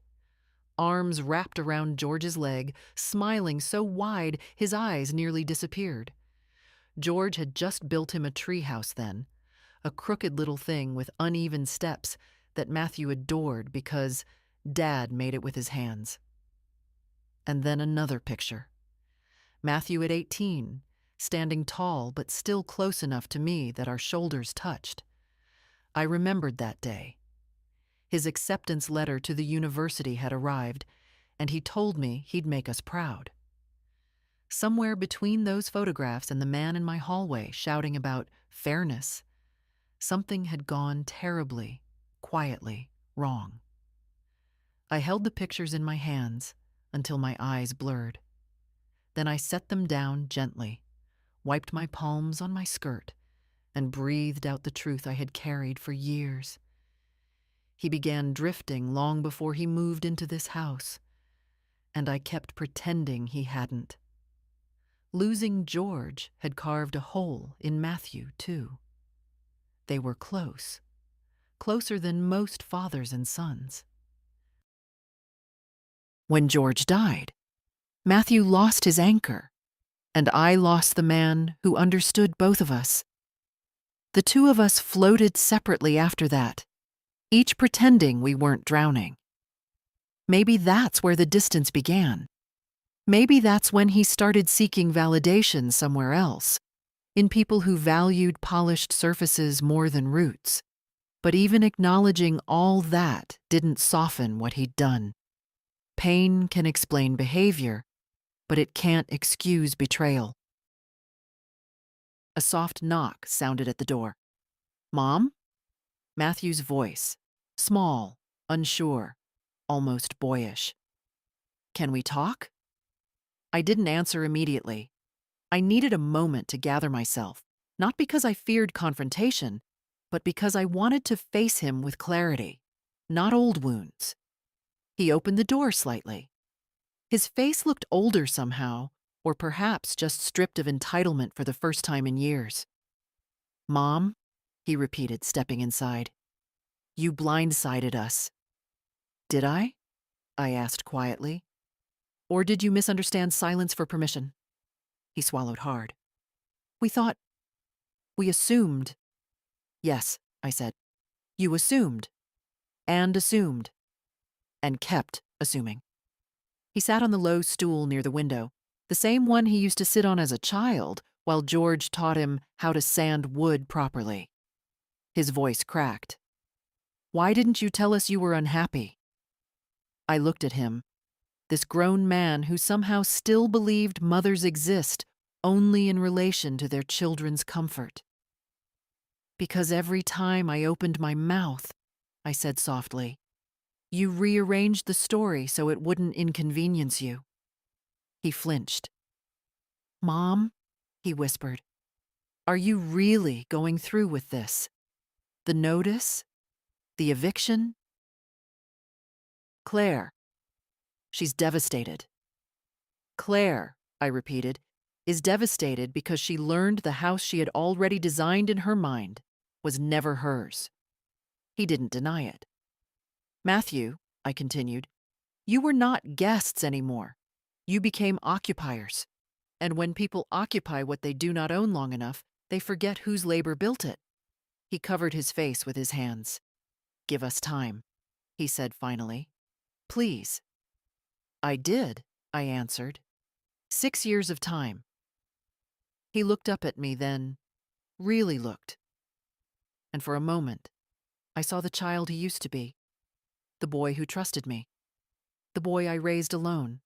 arms wrapped around George's leg, smiling so wide his eyes nearly disappeared. George had just built him a treehouse then, a crooked little thing with uneven steps that Matthew adored because Dad made it with his hands. And then another picture. Matthew at 18, standing tall but still close enough to me that our shoulders touched. I remembered that day. His acceptance letter to the university had arrived, and he told me he'd make us proud. Somewhere between those photographs and the man in my hallway shouting about fairness, something had gone terribly, quietly wrong. I held the pictures in my hands until my eyes blurred. Then I set them down gently, wiped my palms on my skirt, and breathed out the truth I had carried for years. He began drifting long before he moved into this house, and I kept pretending he hadn't. Losing George had carved a hole in Matthew, too. They were close, closer than most fathers and sons. When George died, Matthew lost his anchor, and I lost the man who understood both of us. The two of us floated separately after that, each pretending we weren't drowning. Maybe that's where the distance began. Maybe that's when he started seeking validation somewhere else, in people who valued polished surfaces more than roots. But even acknowledging all that didn't soften what he'd done. Pain can explain behavior, but it can't excuse betrayal. A soft knock sounded at the door. "Mom?" Matthew's voice, small, unsure, almost boyish. "Can we talk?" I didn't answer immediately. I needed a moment to gather myself, not because I feared confrontation, but because I wanted to face him with clarity, not old wounds. He opened the door slightly. His face looked older somehow, or perhaps just stripped of entitlement for the first time in years. "Mom," he repeated, stepping inside. "You blindsided us." "Did I?" I asked quietly. "Or did you misunderstand silence for permission?" He swallowed hard. We assumed." "Yes," I said. "You assumed. And assumed. And kept assuming." He sat on the low stool near the window, the same one he used to sit on as a child while George taught him how to sand wood properly. His voice cracked. "Why didn't you tell us you were unhappy?" I looked at him, this grown man who somehow still believed mothers exist only in relation to their children's comfort. "Because every time I opened my mouth," I said softly, "you rearranged the story so it wouldn't inconvenience you." He flinched. "Mom," he whispered, "are you really going through with this? The notice? The eviction?" "Claire. She's devastated." "Claire," I repeated, "is devastated because she learned the house she had already designed in her mind was never hers." He didn't deny it. "Matthew," I continued, "you were not guests anymore. You became occupiers. And when people occupy what they do not own long enough, they forget whose labor built it." He covered his face with his hands. "Give us time," he said finally. "Please." "I did," I answered. 6 years of time." He looked up at me then, really looked. And for a moment, I saw the child he used to be, the boy who trusted me, the boy I raised alone.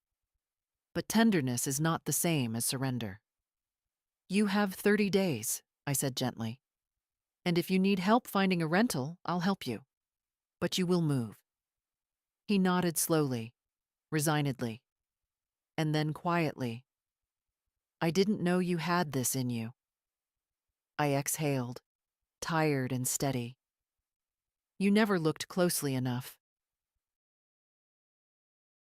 But tenderness is not the same as surrender. "You have 30 days," I said gently. "And if you need help finding a rental, I'll help you. But you will move." He nodded slowly, resignedly, and then quietly. "I didn't know you had this in you." I exhaled, tired and steady. "You never looked closely enough."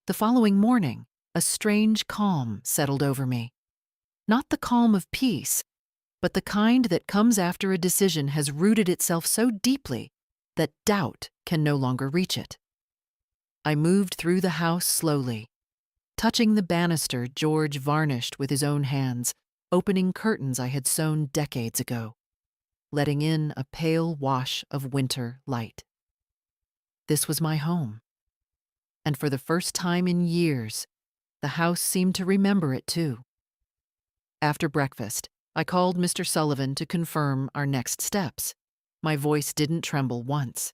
The following morning, a strange calm settled over me. Not the calm of peace, but the kind that comes after a decision has rooted itself so deeply that doubt can no longer reach it. I moved through the house slowly, touching the banister George varnished with his own hands, opening curtains I had sewn decades ago, letting in a pale wash of winter light. This was my home. And for the first time in years, the house seemed to remember it too. After breakfast, I called Mr. Sullivan to confirm our next steps. My voice didn't tremble once.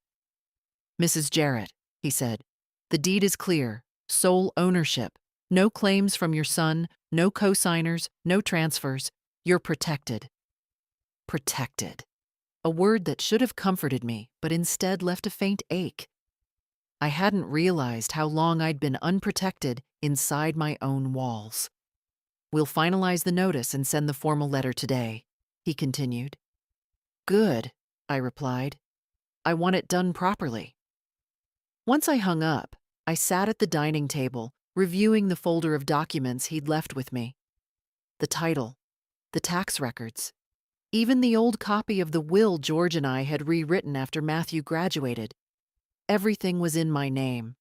"Mrs. Jarrett," he said, "the deed is clear, sole ownership, no claims from your son, no co-signers, no transfers. You're protected." Protected. A word that should have comforted me, but instead left a faint ache. I hadn't realized how long I'd been unprotected inside my own walls. "We'll finalize the notice and send the formal letter today," he continued. "Good," I replied. "I want it done properly." Once I hung up, I sat at the dining table, reviewing the folder of documents he'd left with me. The title, the tax records, even the old copy of the will George and I had rewritten after Matthew graduated. Everything was in my name.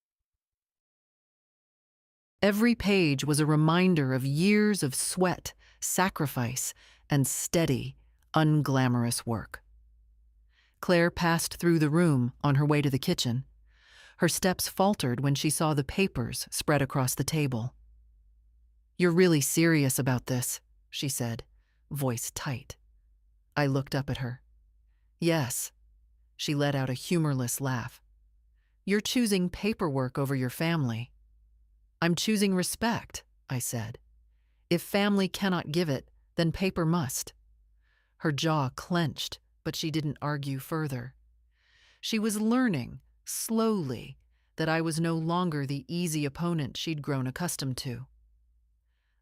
Every page was a reminder of years of sweat, sacrifice, and steady, unglamorous work. Claire passed through the room on her way to the kitchen. Her steps faltered when she saw the papers spread across the table. "You're really serious about this," she said, voice tight. I looked up at her. Yes. She let out a humorless laugh. You're choosing paperwork over your family. I'm choosing respect, I said. If family cannot give it, then paper must. Her jaw clenched, but she didn't argue further. She was learning, slowly, that I was no longer the easy opponent she'd grown accustomed to.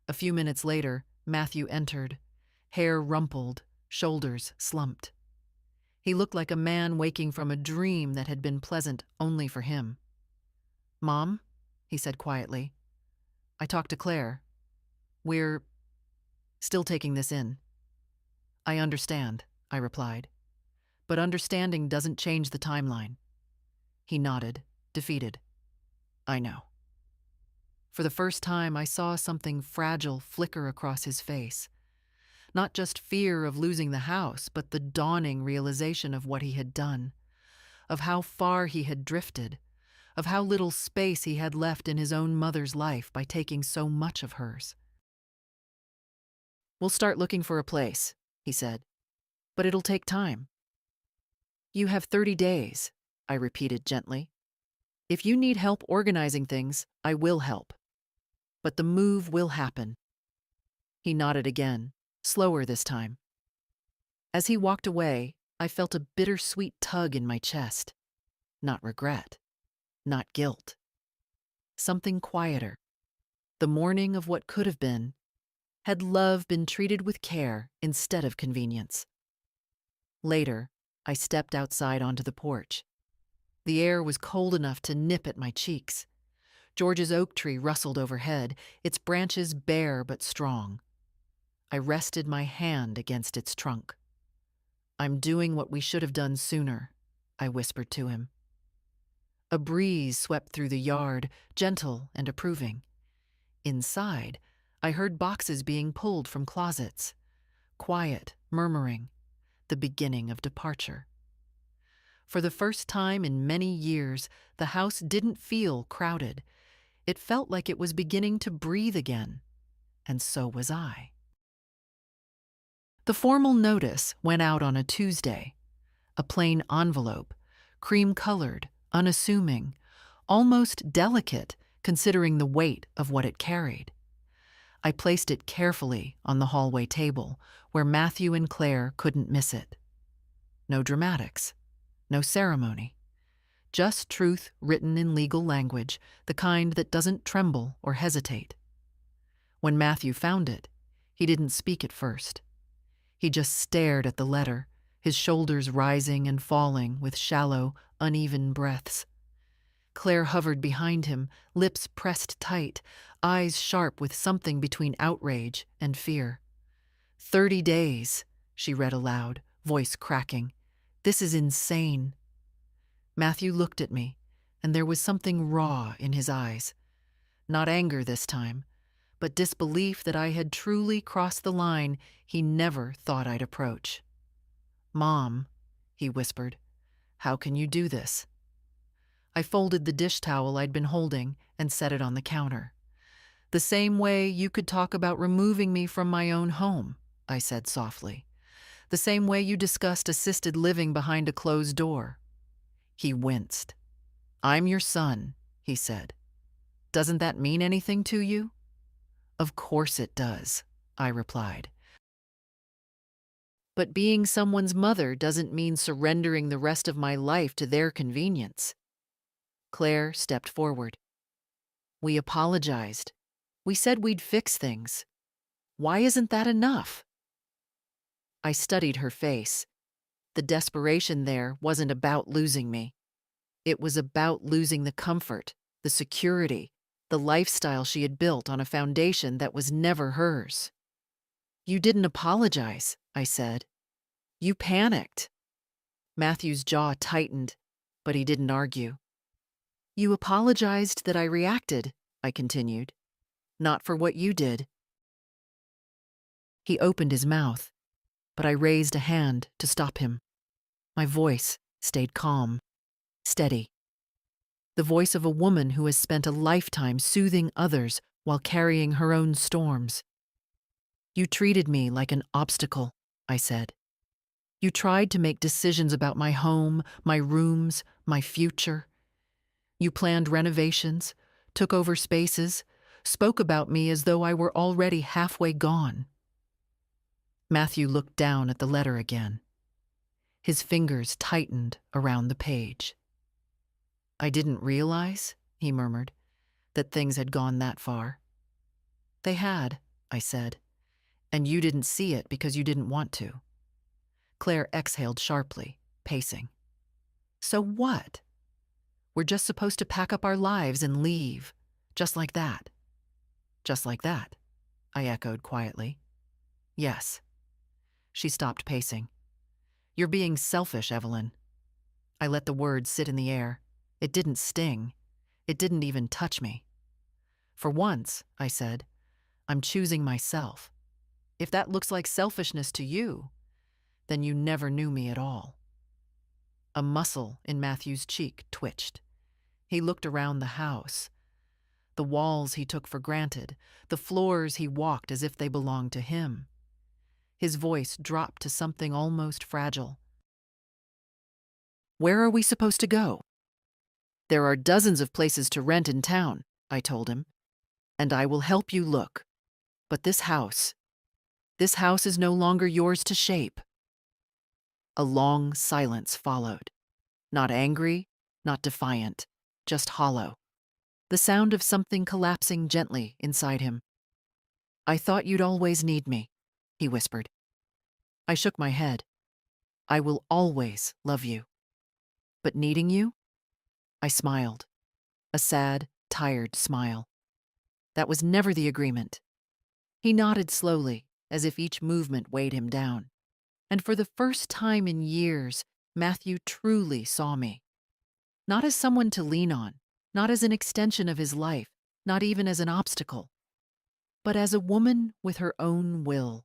A few minutes later, Matthew entered, hair rumpled, shoulders slumped. He looked like a man waking from a dream that had been pleasant only for him. "Mom," he said quietly, "I talked to Claire. We're still taking this in." "I understand," I replied. "But understanding doesn't change the timeline." He nodded, defeated. "I know." For the first time, I saw something fragile flicker across his face. Not just fear of losing the house, but the dawning realization of what he had done, of how far he had drifted, of how little space he had left in his own mother's life by taking so much of hers. "We'll start looking for a place," he said, "but it'll take time." "You have 30 days, I repeated gently. "If you need help organizing things, I will help. But the move will happen." He nodded again, slower this time. As he walked away, I felt a bittersweet tug in my chest. Not regret, not guilt. Something quieter. The mourning of what could have been. Had love been treated with care instead of convenience? Later, I stepped outside onto the porch. The air was cold enough to nip at my cheeks. George's oak tree rustled overhead, its branches bare but strong. I rested my hand against its trunk. "I'm doing what we should have done sooner," I whispered to him. A breeze swept through the yard, gentle and approving. Inside, I heard boxes being pulled from closets. Quiet, murmuring, the beginning of departure. For the first time in many years, the house didn't feel crowded. It felt like it was beginning to breathe again, and so was I. The formal notice went out on a Tuesday. A plain envelope, cream-colored, unassuming, almost delicate considering the weight of what it carried. I placed it carefully on the hallway table, where Matthew and Claire couldn't miss it. No dramatics, no ceremony. Just truth written in legal language, the kind that doesn't tremble or hesitate. When Matthew found it, he didn't speak at first. He just stared at the letter, his shoulders rising and falling with shallow, uneven breaths. Claire hovered behind him, lips pressed tight, eyes sharp with something between outrage and fear. 30 days, she read aloud, voice cracking. "This is insane." Matthew looked at me, and there was something raw in his eyes. Not anger this time, but disbelief that I had truly crossed the line he never thought I'd approach. "Mom," he whispered, "how can you do this?" I folded the dish towel I'd been holding and set it on the counter. "The same way you could talk about removing me from my own home," I said softly. "The same way you discussed assisted living behind a closed door." He winced. "I'm your son," he said. "Doesn't that mean anything to you?" "Of course it does," I replied. "But being someone's mother doesn't mean surrendering the rest of my life to their convenience." Claire stepped forward. "We apologized. We said we'd fix things. Why isn't that enough?" I studied her face. The desperation there wasn't about losing me. It was about losing the comfort, the security, the lifestyle she had built on a foundation that was never hers. "You didn't apologize," I said. "You panicked." Matthew's jaw tightened, but he didn't argue. "You apologized that I reacted," I continued. "Not for what you did." He opened his mouth, but I raised a hand to stop him. My voice stayed calm, steady. The voice of a woman who has spent a lifetime soothing others while carrying her own storms. "You treated me like an obstacle," I said. You tried to make decisions about my home, my rooms, my future. You planned renovations, took over spaces, spoke about me as though I were already halfway gone. Matthew looked down at the letter again. His fingers tightened around the page. I didn't realize, he murmured, that things had gone that far. They had, I said, and you didn't see it because you didn't want to. Claire exhaled sharply, pacing. So what? We're just supposed to pack up our lives and leave, just like that. Just like that, I echoed quietly. Yes. She stopped pacing. You're being selfish, Evelyn. I let the word sit in the air. It didn't sting. It didn't even touch me. For once, I said, I'm choosing myself. If that looks like selfishness to you, then you never knew me at all. A muscle in Matthew's cheek twitched. He looked around the house. The walls he took for granted, the floors he walked as if they belonged to him. His voice dropped to something almost fragile. Where are we supposed to go? There are dozens of places to rent in town, I told him, and I will help you look. But this house is no longer yours to shape. A long silence followed. Not angry, not defiant, just hollow. The sound of something collapsing gently inside him. I thought you'd always need me, he whispered. I shook my head. I will always love you. But needing you? I smiled. A sad, tired smile. That was never the agreement. He nodded slowly, as if each movement weighed him down. And for the first time in years, Matthew truly saw me. Not as someone to lean on, not as an extension of his life, not even as an obstacle, but as a woman with her own will,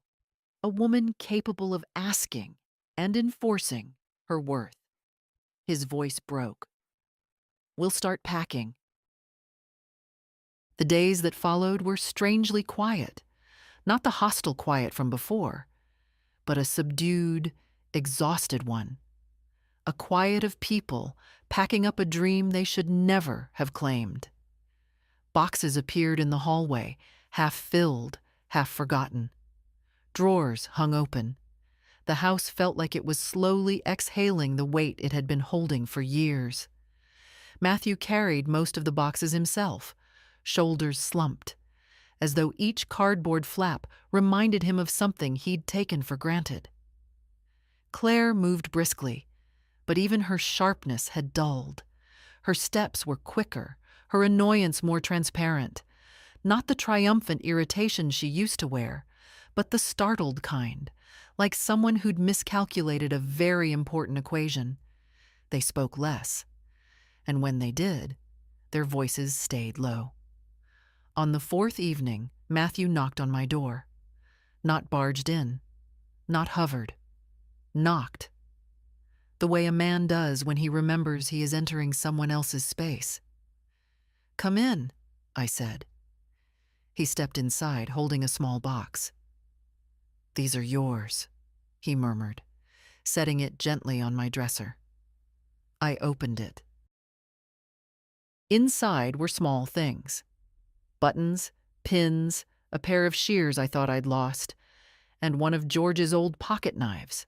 a woman capable of asking and enforcing her worth. His voice broke. We'll start packing. The days that followed were strangely quiet, not the hostile quiet from before, but a subdued, exhausted one. A quiet of people packing up a dream they should never have claimed. Boxes appeared in the hallway, half filled, half forgotten. Drawers hung open. The house felt like it was slowly exhaling the weight it had been holding for years. Matthew carried most of the boxes himself, shoulders slumped, as though each cardboard flap reminded him of something he'd taken for granted. Claire moved briskly, but even her sharpness had dulled. Her steps were quicker, her annoyance more transparent. Not the triumphant irritation she used to wear, but the startled kind, like someone who'd miscalculated a very important equation. They spoke less, and when they did, their voices stayed low. On the fourth evening, Matthew knocked on my door. Not barged in, not hovered. Knocked. The way a man does when he remembers he is entering someone else's space. Come in, I said. He stepped inside, holding a small box. These are yours, he murmured, setting it gently on my dresser. I opened it. Inside were small things. Buttons, pins, a pair of shears I thought I'd lost, and one of George's old pocket knives.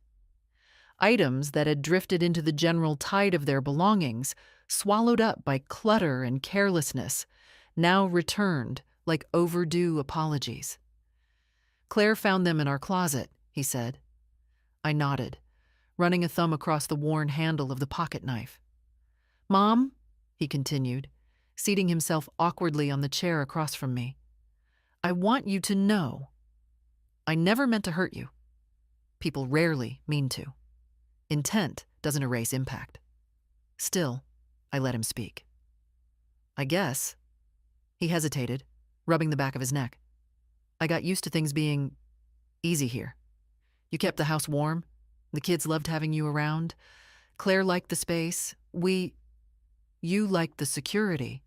Items that had drifted into the general tide of their belongings, swallowed up by clutter and carelessness, now returned like overdue apologies. Claire found them in our closet, he said. I nodded, running a thumb across the worn handle of the pocket knife. Mom, he continued, seating himself awkwardly on the chair across from me, I want you to know. I never meant to hurt you. People rarely mean to. Intent doesn't erase impact. Still, I let him speak. I guess. He hesitated, rubbing the back of his neck. I got used to things being easy here. You kept the house warm. The kids loved having you around. Claire liked the space. You liked the security,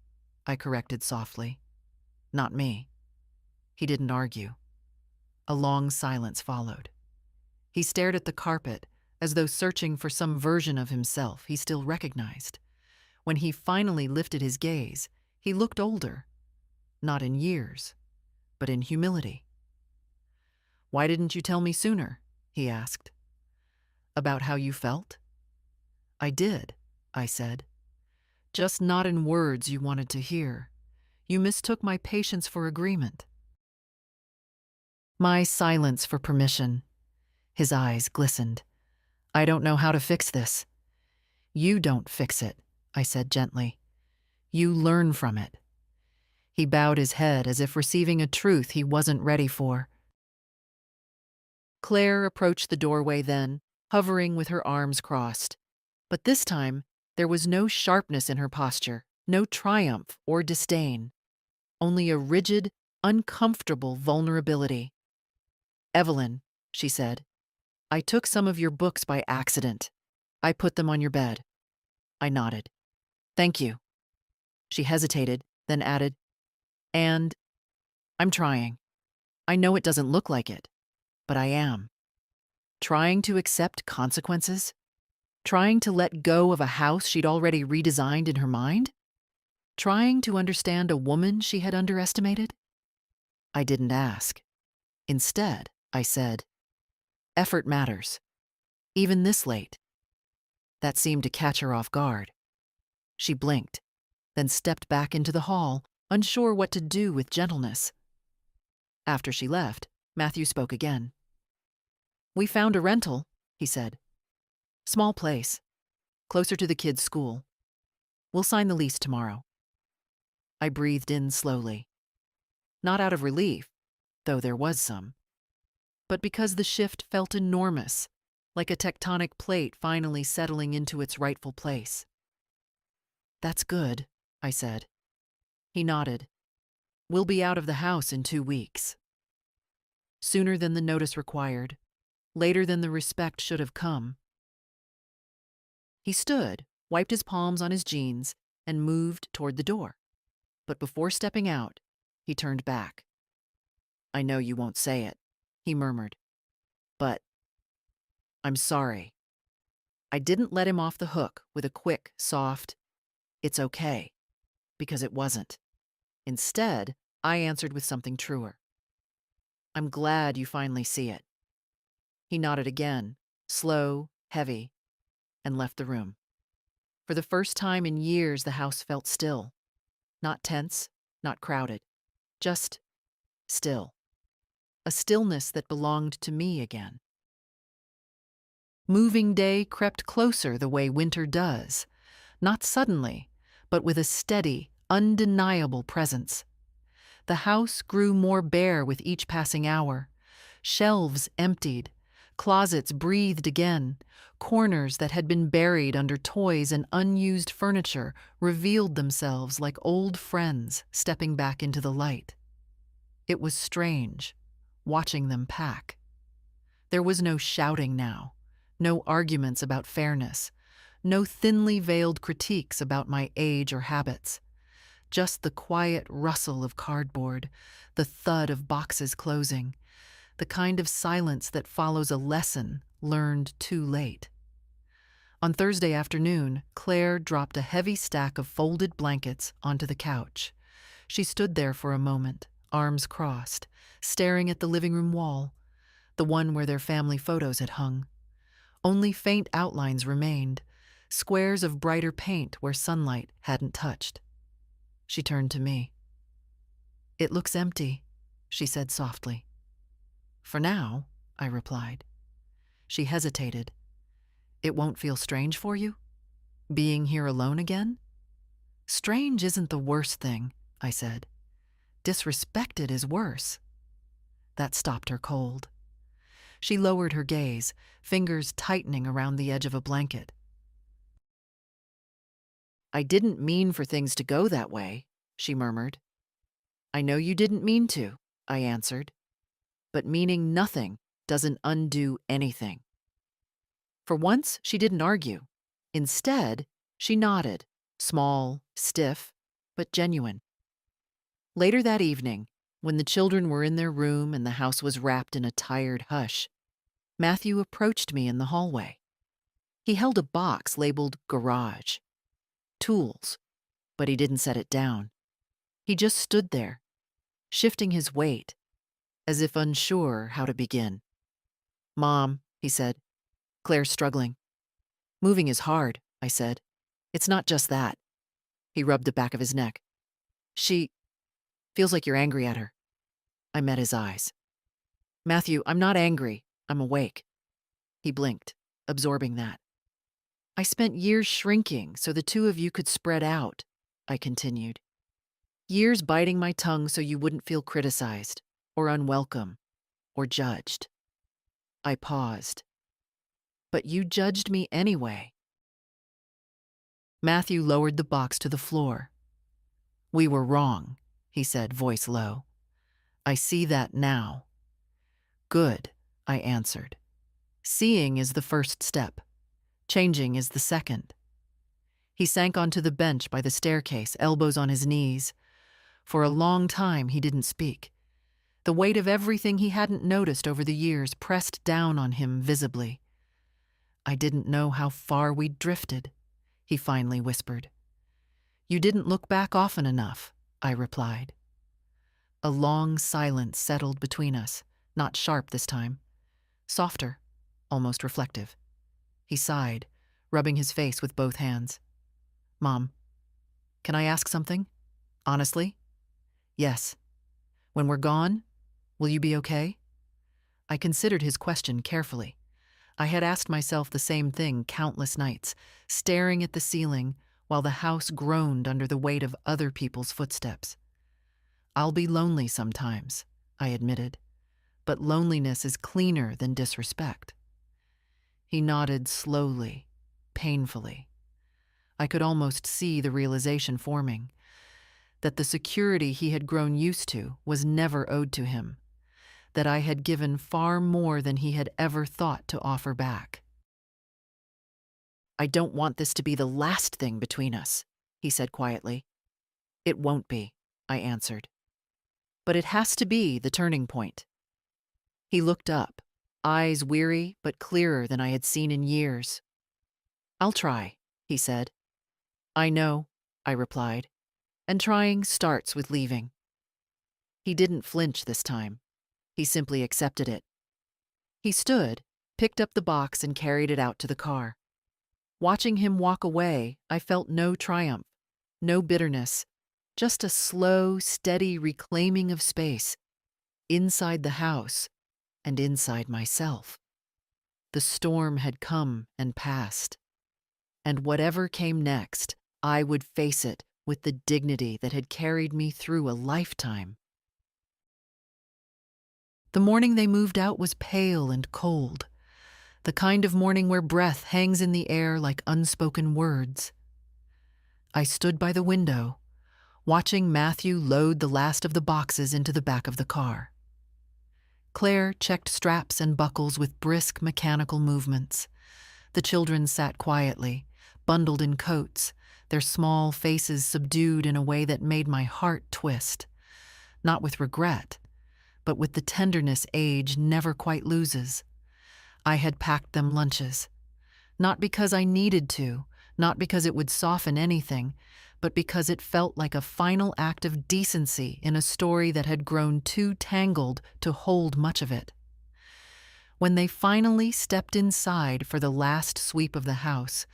I corrected softly. Not me. He didn't argue. A long silence followed. He stared at the carpet, as though searching for some version of himself he still recognized. When he finally lifted his gaze, he looked older, not in years, but in humility. "Why didn't you tell me sooner?" he asked. "About how you felt?" "I did," I said. "Just not in words you wanted to hear. You mistook my patience for agreement." My silence for permission. His eyes glistened. "I don't know how to fix this." "You don't fix it," I said gently. "You learn from it." He bowed his head as if receiving a truth he wasn't ready for. Claire approached the doorway then, hovering with her arms crossed. But this time, there was no sharpness in her posture, no triumph or disdain, only a rigid, uncomfortable vulnerability. "Evelyn," she said, "I took some of your books by accident. I put them on your bed." I nodded. "Thank you." She hesitated, then added, "And I'm trying. I know it doesn't look like it, but I am. Trying to accept consequences? Trying to let go of a house she'd already redesigned in her mind? Trying to understand a woman she had underestimated?" I didn't ask. Instead, I said, "Effort matters, even this late." That seemed to catch her off guard. She blinked, then stepped back into the hall, unsure what to do with gentleness. After she left, Matthew spoke again. "We found a rental," he said. "Small place, closer to the kids' school. We'll sign the lease tomorrow." I breathed in slowly. Not out of relief, though there was some, but because the shift felt enormous, like a tectonic plate finally settling into its rightful place. "That's good," I said. He nodded. "We'll be out of the house in 2 weeks." Sooner than the notice required, later than the respect should have come. He stood, wiped his palms on his jeans, and moved toward the door. But before stepping out, he turned back. "I know you won't say it," he murmured, "but I'm sorry." I didn't let him off the hook with a quick, soft, "It's okay," because it wasn't. Instead, I answered with something truer. "I'm glad you finally see it." He nodded again, slow, heavy, and left the room. For the first time in years, the house felt still. Not tense, not crowded, just still. A stillness that belonged to me again. Moving day crept closer the way winter does, not suddenly, but with a steady, undeniable presence. The house grew more bare with each passing hour. Shelves emptied, closets breathed again, corners that had been buried under toys and unused furniture revealed themselves like old friends stepping back into the light. It was strange, watching them pack. There was no shouting now, no arguments about fairness, no thinly veiled critiques about my age or habits. Just the quiet rustle of cardboard, the thud of boxes closing, the kind of silence that follows a lesson learned too late. On Thursday afternoon, Claire dropped a heavy stack of folded blankets onto the couch. She stood there for a moment, arms crossed, staring at the living room wall, the one where their family photos had hung. Only faint outlines remained, squares of brighter paint where sunlight hadn't touched. She turned to me. "It looks empty," she said softly. "For now," I replied. She hesitated. "It won't feel strange for you? Being here alone again?" "Strange isn't the worst thing," I said. "Disrespected is worse." That stopped her cold. She lowered her gaze, fingers tightening around the edge of a blanket. "I didn't mean for things to go that way," she murmured. "I know you didn't mean to," I answered. "But meaning nothing doesn't undo anything." For once, she didn't argue. Instead, she nodded, small, stiff, but genuine. Later that evening, when the children were in their room and the house was wrapped in a tired hush, Matthew approached me in the hallway. He held a box labeled garage, tools, but he didn't set it down. He just stood there, shifting his weight, as if unsure how to begin. "Mom," he said, "Claire's struggling." "Moving is hard," I said. "It's not just that." He rubbed the back of his neck. "She feels like you're angry at her." I met his eyes. "Matthew, I'm not angry. I'm awake." He blinked, absorbing that. "I spent years shrinking so the two of you could spread out," I continued. "Years biting my tongue so you wouldn't feel criticized, or unwelcome, or judged." I paused. "But you judged me anyway." Matthew lowered the box to the floor. "We were wrong," he said, voice low. "I see that now." "Good," I answered. "Seeing is the first step. Changing is the second." He sank onto the bench by the staircase, elbows on his knees. For a long time, he didn't speak. The weight of everything he hadn't noticed over the years pressed down on him visibly. "I didn't know how far we'd drifted," he finally whispered. "You didn't look back often enough," I replied. A long silence settled between us, not sharp this time. Softer, almost reflective. He sighed, rubbing his face with both hands. "Mom, can I ask something? Honestly?" "Yes." "When we're gone, will you be okay?" I considered his question carefully. I had asked myself the same thing countless nights, staring at the ceiling while the house groaned under the weight of other people's footsteps. "I'll be lonely sometimes," I admitted, "but loneliness is cleaner than disrespect." He nodded slowly, painfully. I could almost see the realization forming, that the security he had grown used to was never owed to him, that I had given far more than he had ever thought to offer back. "I don't want this to be the last thing between us," he said quietly. "It won't be," I answered. "But it has to be the turning point." He looked up, eyes weary but clearer than I had seen in years. "I'll try," he said. "I know," I replied, "and trying starts with leaving." He didn't flinch this time. He simply accepted it. He stood, picked up the box, and carried it out to the car. Watching him walk away, I felt no triumph, no bitterness, just a slow, steady reclaiming of space, inside the house and inside myself. The storm had come and passed, and whatever came next, I would face it with the dignity that had carried me through a lifetime. The morning they moved out was pale and cold, the kind of morning where breath hangs in the air like unspoken words. I stood by the window, watching Matthew load the last of the boxes into the back of the car. Claire checked straps and buckles with brisk mechanical movements. The children sat quietly, bundled in coats, their small faces subdued in a way that made my heart twist, not with regret, but with the tenderness age never quite loses. I had packed them lunches, not because I needed to, not because it would soften anything, but because it felt like a final act of decency in a story that had grown too tangled to hold much of it. When they finally stepped inside for the last sweep of the house,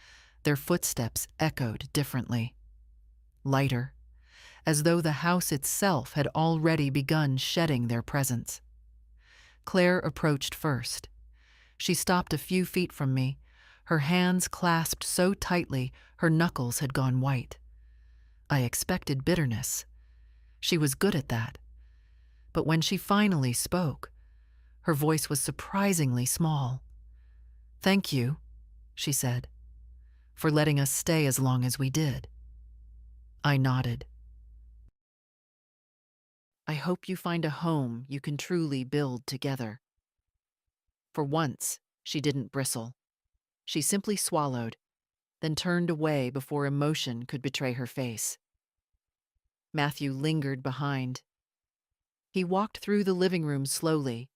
their footsteps echoed differently. Lighter, as though the house itself had already begun shedding their presence. Claire approached first. She stopped a few feet from me, her hands clasped so tightly her knuckles had gone white. I expected bitterness. She was good at that. But when she finally spoke, her voice was surprisingly small. "Thank you," she said, "for letting us stay as long as we did." I nodded. "I hope you find a home you can truly build together." For once, she didn't bristle. She simply swallowed, then turned away before emotion could betray her face. Matthew lingered behind. He walked through the living room slowly,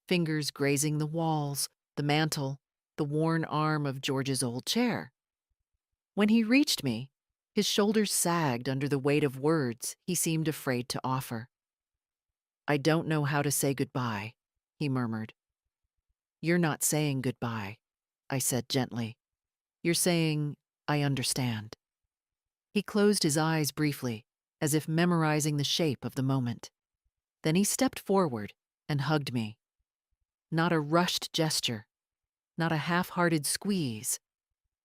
fingers grazing the walls, the mantel, the worn arm of George's old chair. When he reached me, his shoulders sagged under the weight of words he seemed afraid to offer. "I don't know how to say goodbye," he murmured. "You're not saying goodbye," I said gently. "You're saying, 'I understand.'" He closed his eyes briefly, as if memorizing the shape of the moment. Then he stepped forward and hugged me. Not a rushed gesture, not a half-hearted squeeze,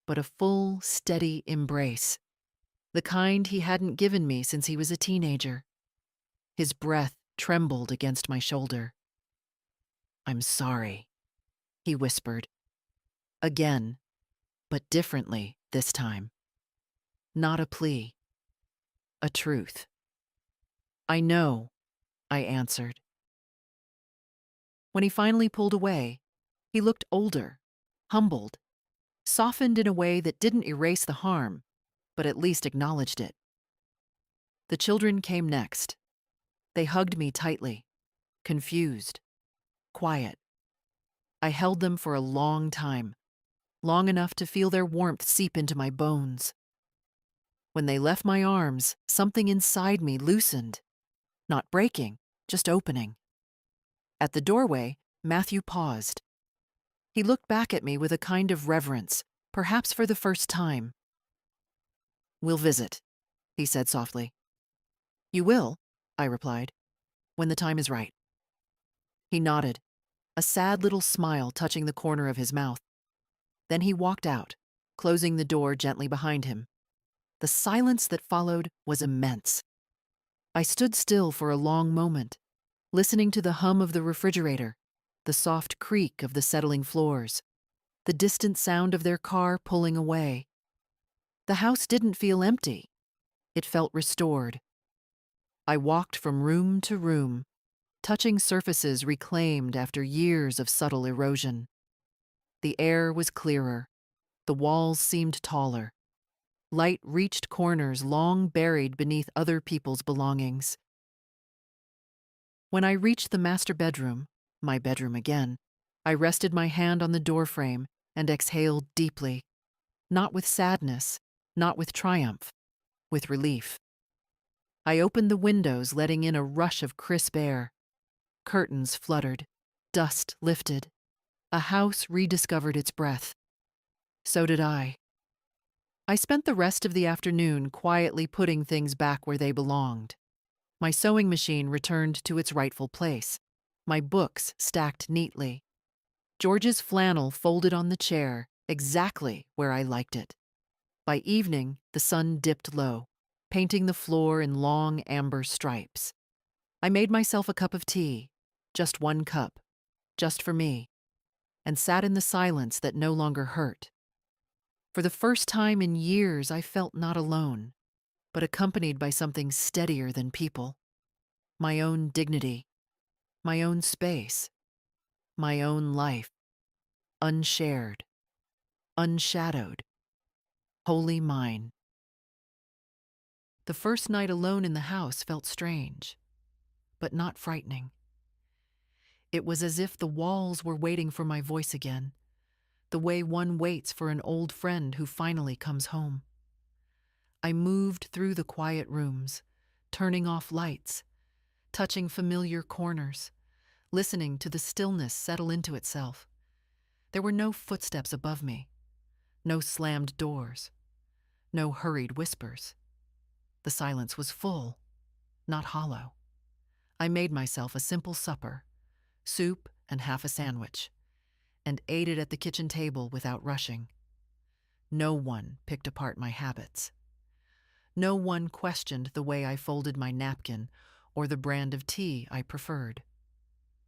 but a full, steady embrace. The kind he hadn't given me since he was a teenager. His breath trembled against my shoulder. "I'm sorry," he whispered. Again, but differently this time. Not a plea, a truth. "I know," I answered. When he finally pulled away, he looked older, humbled, softened in a way that didn't erase the harm, but at least acknowledged it. The children came next. They hugged me tightly, confused, quiet. I held them for a long time, long enough to feel their warmth seep into my bones. When they left my arms, something inside me loosened, not breaking, just opening. At the doorway, Matthew paused. He looked back at me with a kind of reverence, perhaps for the first time. "We'll visit," he said softly. "You will," I replied, "when the time is right." He nodded, a sad little smile touching the corner of his mouth. Then he walked out, closing the door gently behind him. The silence that followed was immense. I stood still for a long moment, listening to the hum of the refrigerator, the soft creak of the settling floors, the distant sound of their car pulling away. The house didn't feel empty. It felt restored. I walked from room to room, touching surfaces reclaimed after years of subtle erosion. The air was clearer. The walls seemed taller. Light reached corners long buried beneath other people's belongings. When I reached the master bedroom, my bedroom again, I rested my hand on the doorframe and exhaled deeply, not with sadness, not with triumph, with relief. I opened the windows, letting in a rush of crisp air. Curtains fluttered, dust lifted. A house rediscovered its breath. So did I. I spent the rest of the afternoon quietly putting things back where they belonged. My sewing machine returned to its rightful place. My books stacked neatly. George's flannel folded on the chair, exactly where I liked it. By evening, the sun dipped low, painting the floor in long amber stripes. I made myself a cup of tea, just one cup, just for me, and sat in the silence that no longer hurt. For the first time in years, I felt not alone, but accompanied by something steadier than people. My own dignity, my own space, my own life, unshared, unshadowed, wholly mine. The first night alone in the house felt strange, but not frightening. It was as if the walls were waiting for my voice again, the way one waits for an old friend who finally comes home. I moved through the quiet rooms, turning off lights, touching familiar corners, listening to the stillness settle into itself. There were no footsteps above me, no slammed doors, no hurried whispers. The silence was full, not hollow. I made myself a simple supper, soup and half a sandwich, and ate it at the kitchen table without rushing. No one picked apart my habits. No one questioned the way I folded my napkin or the brand of tea I preferred.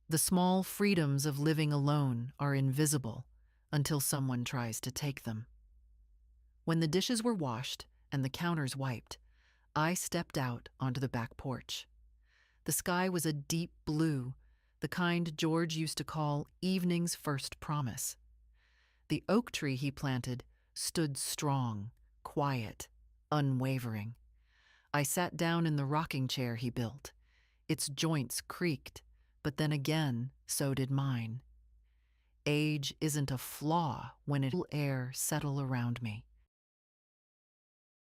The small freedoms of living alone are invisible until someone tries to take them. When the dishes were washed and the counters wiped, I stepped out onto the back porch. The sky was a deep blue, the kind George used to call evening's first promise. The oak tree he planted stood strong, quiet, unwavering. I sat down in the rocking chair he built. Its joints creaked, but then again, so did mine. age isn't a flaw when it air settle around me.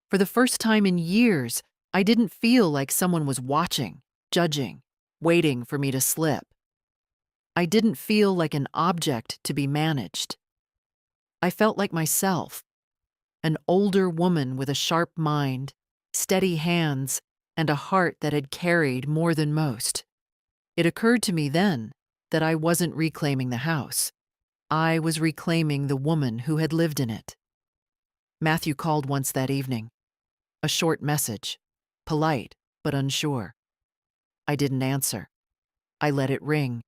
For the first time in years, I didn't feel like someone was watching, judging, waiting for me to slip. I didn't feel like an object to be managed. I felt like myself, an older woman with a sharp mind, steady hands, and a heart that had carried more than most. It occurred to me then that I wasn't reclaiming the house. I was reclaiming the woman who had lived in it. Matthew called once that evening. A short message, polite but unsure. I didn't answer. I let it ring.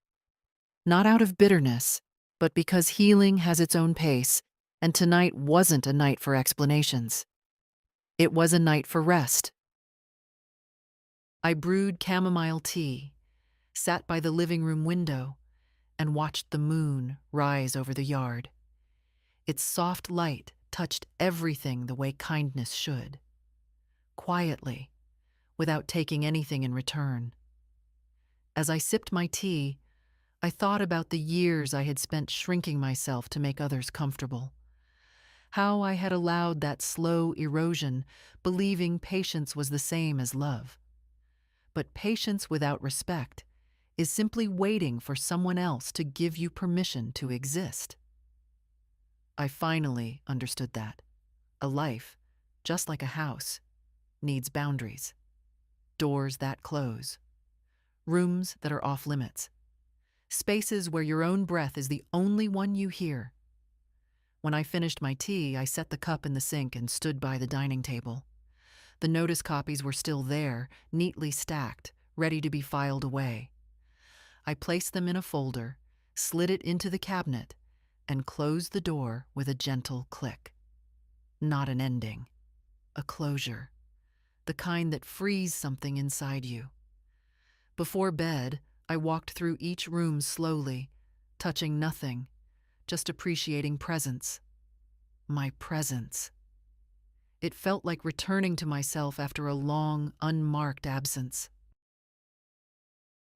Not out of bitterness, but because healing has its own pace, and tonight wasn't a night for explanations. It was a night for rest. I brewed chamomile tea, sat by the living room window, and watched the moon rise over the yard. Its soft light touched everything the way kindness should. Quietly, without taking anything in return. As I sipped my tea, I thought about the years I had spent shrinking myself to make others comfortable. How I had allowed that slow erosion, believing patience was the same as love. But patience without respect is simply waiting for someone else to give you permission to exist. I finally understood that. A life, just like a house, needs boundaries. Doors that close. Rooms that are off limits. Spaces where your own breath is the only one you hear. When I finished my tea, I set the cup in the sink and stood by the dining table. The notice copies were still there, neatly stacked, ready to be filed away. I placed them in a folder, slid it into the cabinet, and closed the door with a gentle click. Not an ending, a closure, the kind that frees something inside you. Before bed, I walked through each room slowly, touching nothing, just appreciating presence. My presence. It felt like returning to myself after a long, unmarked absence.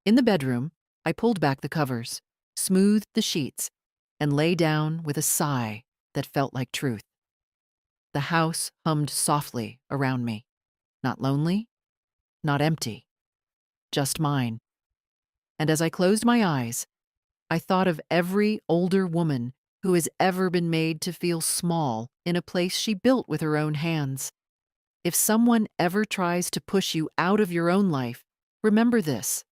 In the bedroom, I pulled back the covers, smoothed the sheets, and lay down with a sigh that felt like truth. The house hummed softly around me. Not lonely, not empty, just mine. And as I closed my eyes, I thought of every older woman who has ever been made to feel small in a place she built with her own hands. If someone ever tries to push you out of your own life, remember this.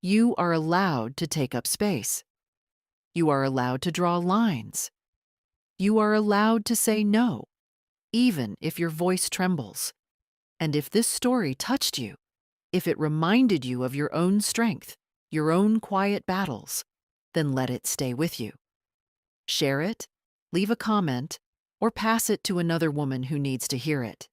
You are allowed to take up space. You are allowed to draw lines. You are allowed to say no, even if your voice trembles. And if this story touched you, if it reminded you of your own strength, your own quiet battles, then let it stay with you. Share it, leave a comment, or pass it to another woman who needs to hear it.